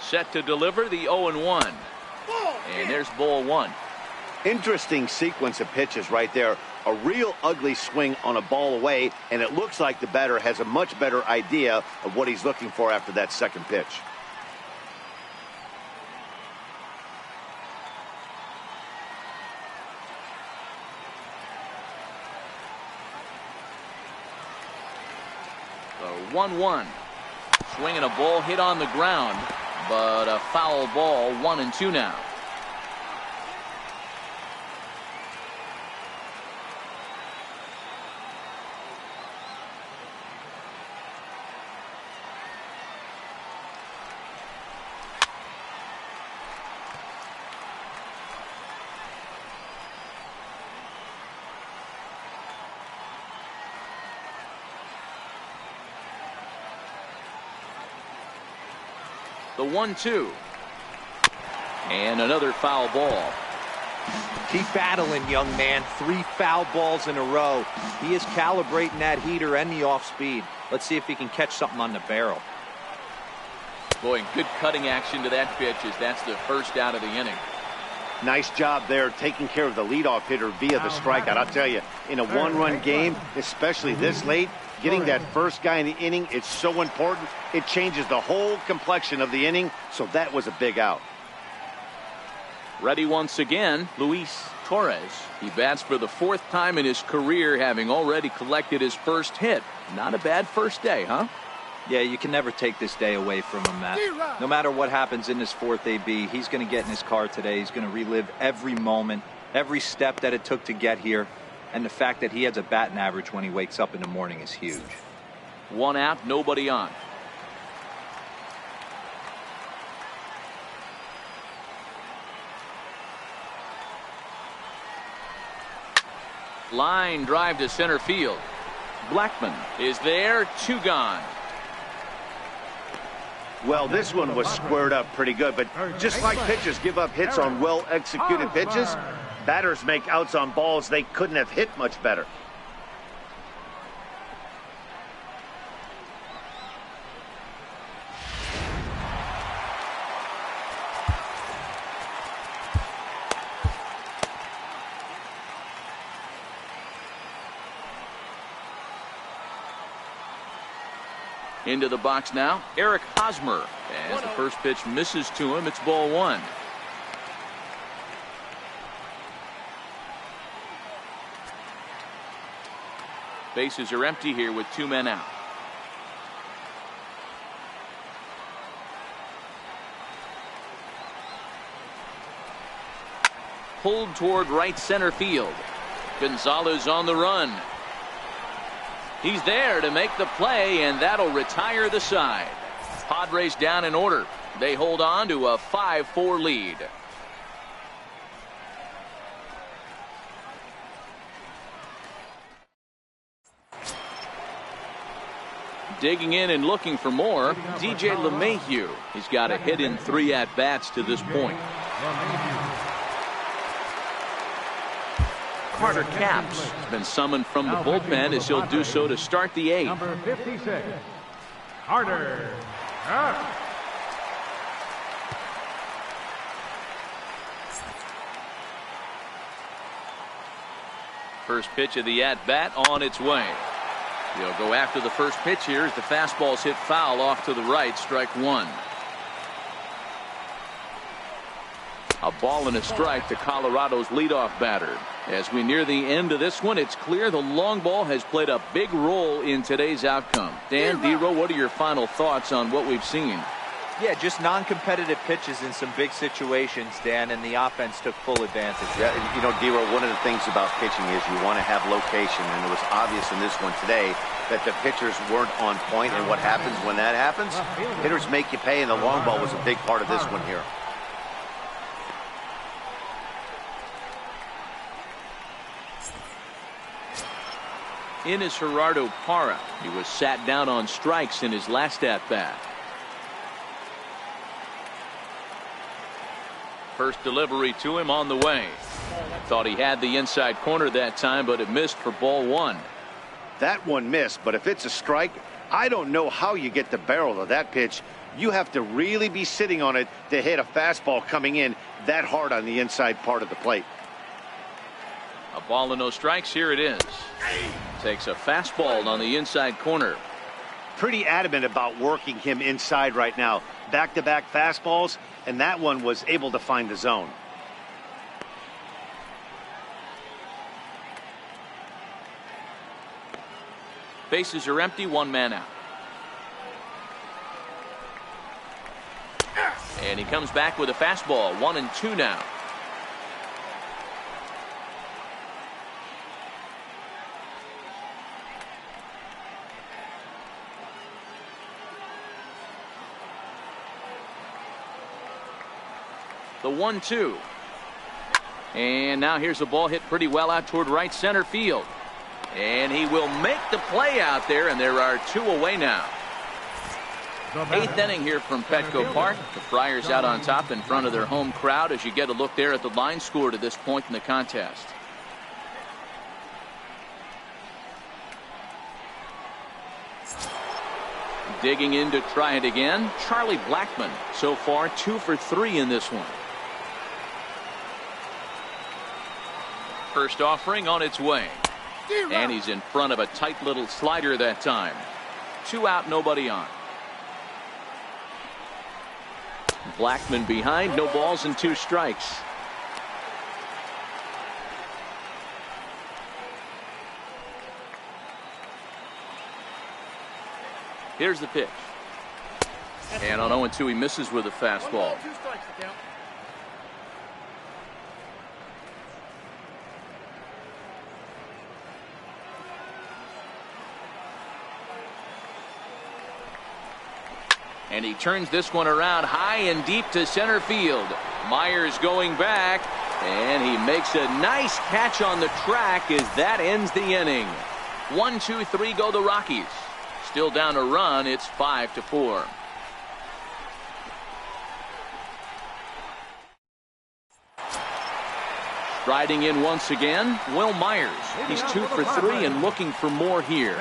Set to deliver the 0-1. And there's ball 1. Interesting sequence of pitches right there. A real ugly swing on a ball away, and it looks like the batter has a much better idea of what he's looking for after that second pitch. The 1-1. Swinging a ball hit on the ground, but a foul ball. 1-2 now. The 1-2. And another foul ball. Keep battling, young man. 3 foul balls in a row. He is calibrating that heater and the off speed. Let's see if he can catch something on the barrel. Boy, good cutting action to that pitch, as that's the first out of the inning. Nice job there taking care of the leadoff hitter via the strikeout. I'll tell you, in a one-run game, especially this late, getting that first guy in the inning, it's so important. It changes the whole complexion of the inning, so that was a big out. Ready once again, Luis Torres. He bats for the 4th time in his career, having already collected his first hit. Not a bad first day, huh? Yeah, you can never take this day away from him, Matt. No matter what happens in this 4th AB, he's going to get in his car today. He's going to relive every moment, every step that it took to get here. And the fact that he has a batting average when he wakes up in the morning is huge. 1 out, nobody on. Line drive to center field. Blackman is there. 2 gone. Well, this one was squared up pretty good, but just like pitchers give up hits on well-executed pitches, batters make outs on balls they couldn't have hit much better. Into the box now, Eric Hosmer. As the first pitch misses to him, it's ball 1. Bases are empty here with 2 men out. Pulled toward right center field. Gonzalez on the run. He's there to make the play, and that'll retire the side. Padres down in order. They hold on to a 5-4 lead. Digging in and looking for more, DJ LeMahieu. He's got a hit in 3 at-bats to this point. Carter Capps has been summoned from the bullpen, as he'll do so to start the 8th. Number 56, Carter Capps. First pitch of the at-bat on its way. He'll go after the first pitch here as the fastball's hit foul off to the right. Strike one. A ball and a strike to Colorado's leadoff batter. As we near the end of this one, it's clear the long ball has played a big role in today's outcome. Dan, D-Row, what are your final thoughts on what we've seen? Yeah, just non-competitive pitches in some big situations, Dan, and the offense took full advantage. Yeah, you know, D-Row, one of the things about pitching is you want to have location, and it was obvious in this one today that the pitchers weren't on point, and what happens when that happens? Hitters make you pay, and the long ball was a big part of this one here. In is Gerardo Parra. He was sat down on strikes in his last at-bat. First delivery to him on the way. Thought he had the inside corner that time, but it missed for ball one. That one missed, but if it's a strike, I don't know how you get the barrel of that pitch. You have to really be sitting on it to hit a fastball coming in that hard on the inside part of the plate. A ball and no strikes. Here it is. Takes a fastball on the inside corner. Pretty adamant about working him inside right now. Back-to-back fastballs, and that one was able to find the zone. Bases are empty, one man out. And he comes back with a fastball. 1-2 now. The 1-2. And now here's a ball hit pretty well out toward right center field. And he will make the play out there, and there are two away now. Eighth inning here from Petco Park. The Friars out on top in front of their home crowd as you get a look there at the line score to this point in the contest. Digging in to try it again, Charlie Blackmon. So far 2 for 3 in this one. First offering on its way. And he's in front of a tight little slider that time. 2 out, nobody on. Blackmon behind, no balls and 2 strikes. Here's the pitch. And on 0-2 he misses with a fastball. And he turns this one around high and deep to center field. Myers going back, and he makes a nice catch on the track as that ends the inning. 1, 2, 3 go the Rockies. Still down a run. It's 5-4. Striding in once again, Will Myers. He's 2 for 3 and looking for more here.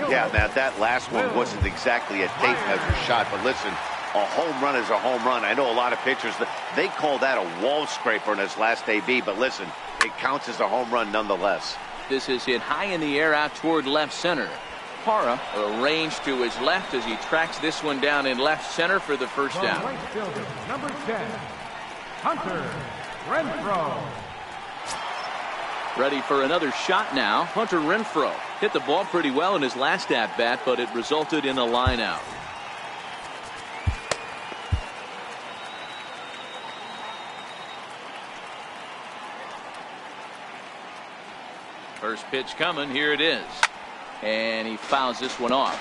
Yeah, Matt, that last one wasn't exactly a tape measure shot, but listen, a home run is a home run. I know a lot of pitchers, they call that a wall scraper in his last AB, but listen, it counts as a home run nonetheless. This is hit high in the air out toward left center. Parra arranged to his left as he tracks this one down in left center for the first down. Right fielder, number 10, Hunter Renfroe. Ready for another shot now. Hunter Renfroe hit the ball pretty well in his last at-bat, but it resulted in a line out. First pitch coming. Here it is. And he fouls this one off.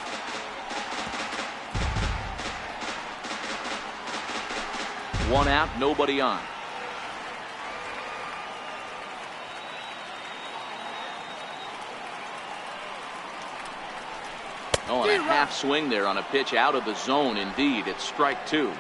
One out, nobody on. Oh, and a half swing there on a pitch out of the zone. Indeed, it's strike 2.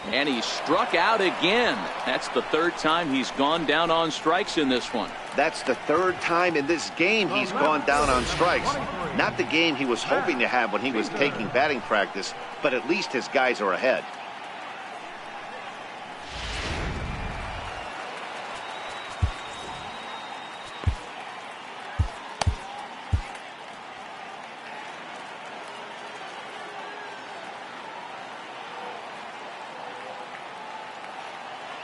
And he struck out again. That's the third time he's gone down on strikes in this one. That's the third time in this game he's gone down on strikes. Not the game he was hoping to have when he was taking batting practice, but at least his guys are ahead.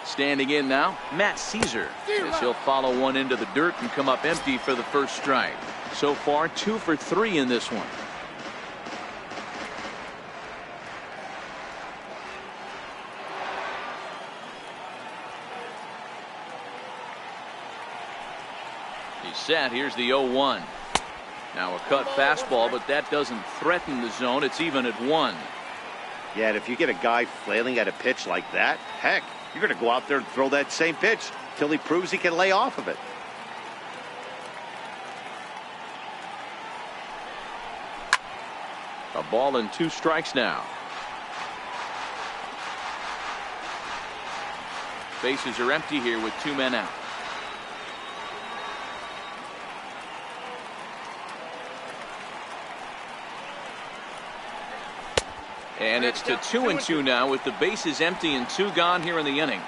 Standing in now, Matt Caesar, as he'll follow one into the dirt and come up empty for the first strike. So far, 2 for 3 in this one. He's set. Here's the 0-1. Now a cut fastball, but that doesn't threaten the zone. It's even at 1. Yeah, and if you get a guy flailing at a pitch like that, heck, you're going to go out there and throw that same pitch till he proves he can lay off of it. A ball and 2 strikes now. Bases are empty here with 2 men out. And it's to 2-2 now with the bases empty and 2 gone here in the inning.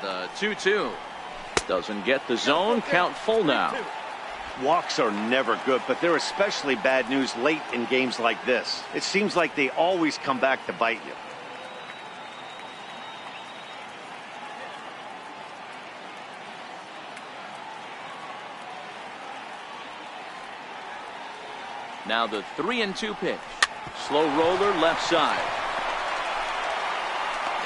The 2-2 doesn't get the zone. Count full now. Walks are never good, but they're especially bad news late in games like this. It seems like they always come back to bite you. Now the 3-2 pitch. Slow roller left side.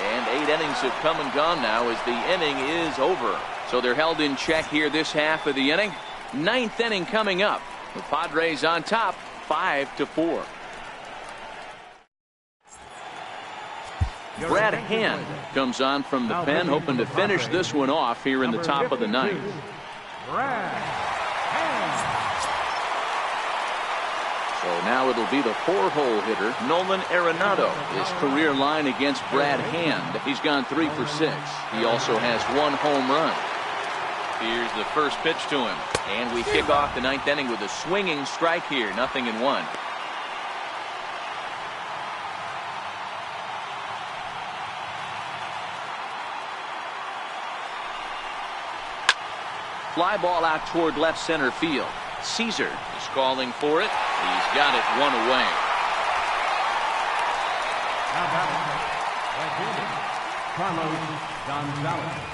And 8 innings have come and gone now as the inning is over. So they're held in check here this half of the inning. 9th inning coming up. The Padres on top 5-4. Brad Hand comes on from the pen, hoping to finish this one off here in the top of the 9th. So now it'll be the 4-hole hitter, Nolan Arenado. His career line against Brad Hand. He's gone 3 for 6. He also has 1 home run. Here's the first pitch to him. And we kick off the 9th inning with a swinging strike here. 0-1. Fly ball out toward left center field. Caesar is calling for it. He's got it 1 away. Now batting, Carlos Gonzalez.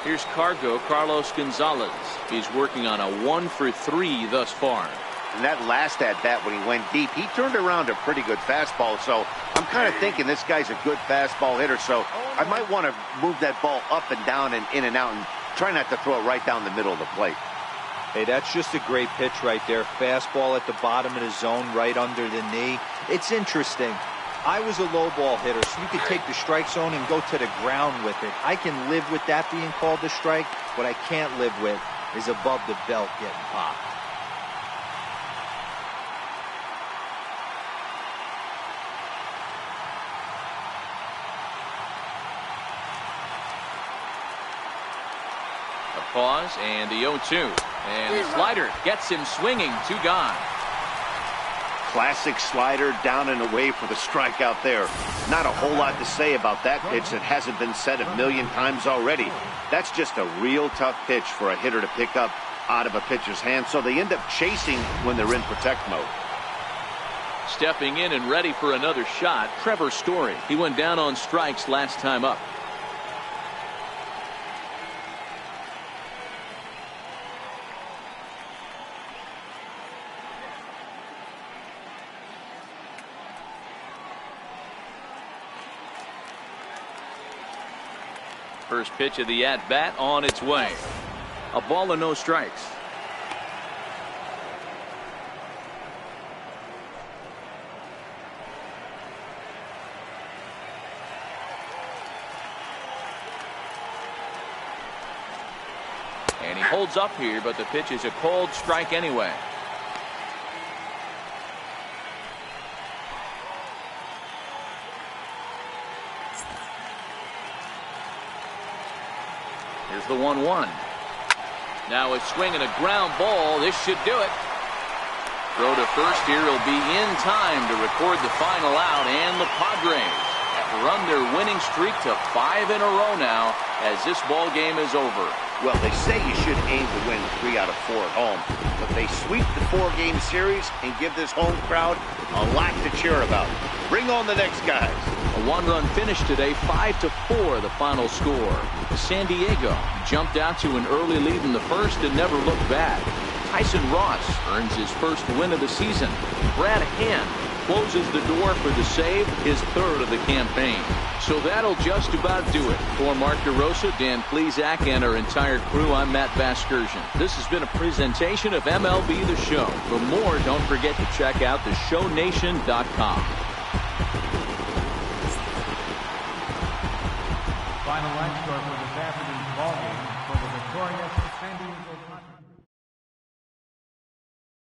Here's Carlos Gonzalez. He's working on a 1 for 3 thus far. And that last at bat when he went deep, he turned around a pretty good fastball. So I'm kind of thinking this guy's a good fastball hitter. So I might want to move that ball up and down and in and out and try not to throw it right down the middle of the plate. Hey, that's just a great pitch right there. Fastball at the bottom of the zone, right under the knee. It's interesting. I was a low ball hitter, so you could take the strike zone and go to the ground with it. I can live with that being called a strike. What I can't live with is above the belt getting popped. A pause and the 0-2. And the slider gets him swinging. 2 gone. Classic slider down and away for the strikeout there. Not a whole lot to say about that pitch that hasn't been said a million times already. That's just a real tough pitch for a hitter to pick up out of a pitcher's hand, so they end up chasing when they're in protect mode. Stepping in and ready for another shot, Trevor Story. He went down on strikes last time up. First pitch of the at-bat on its way. A ball and no strikes. And he holds up here, but the pitch is a cold strike anyway. Here's the 1-1. Now a swing and a ground ball. This should do it. Throw to first here. He'll be in time to record the final out. And the Padres have run their winning streak to 5 in a row now as this ball game is over. Well, they say you should aim to win 3 out of 4 at home, but they sweep the 4-game series and give this home crowd a lot to cheer about. Bring on the next guys. A 1-run finish today, 5-4 the final score. San Diego jumped out to an early lead in the first and never looked back. Tyson Ross earns his first win of the season. Brad Hand closes the door for the save, his 3rd of the campaign. So that'll just about do it. For Mark DeRosa, Dan Plesac, and our entire crew, I'm Matt Vasgersian. This has been a presentation of MLB The Show. For more, don't forget to check out theshownation.com. Final line score for this afternoon's ballgame for the victorious San Diego Rockies.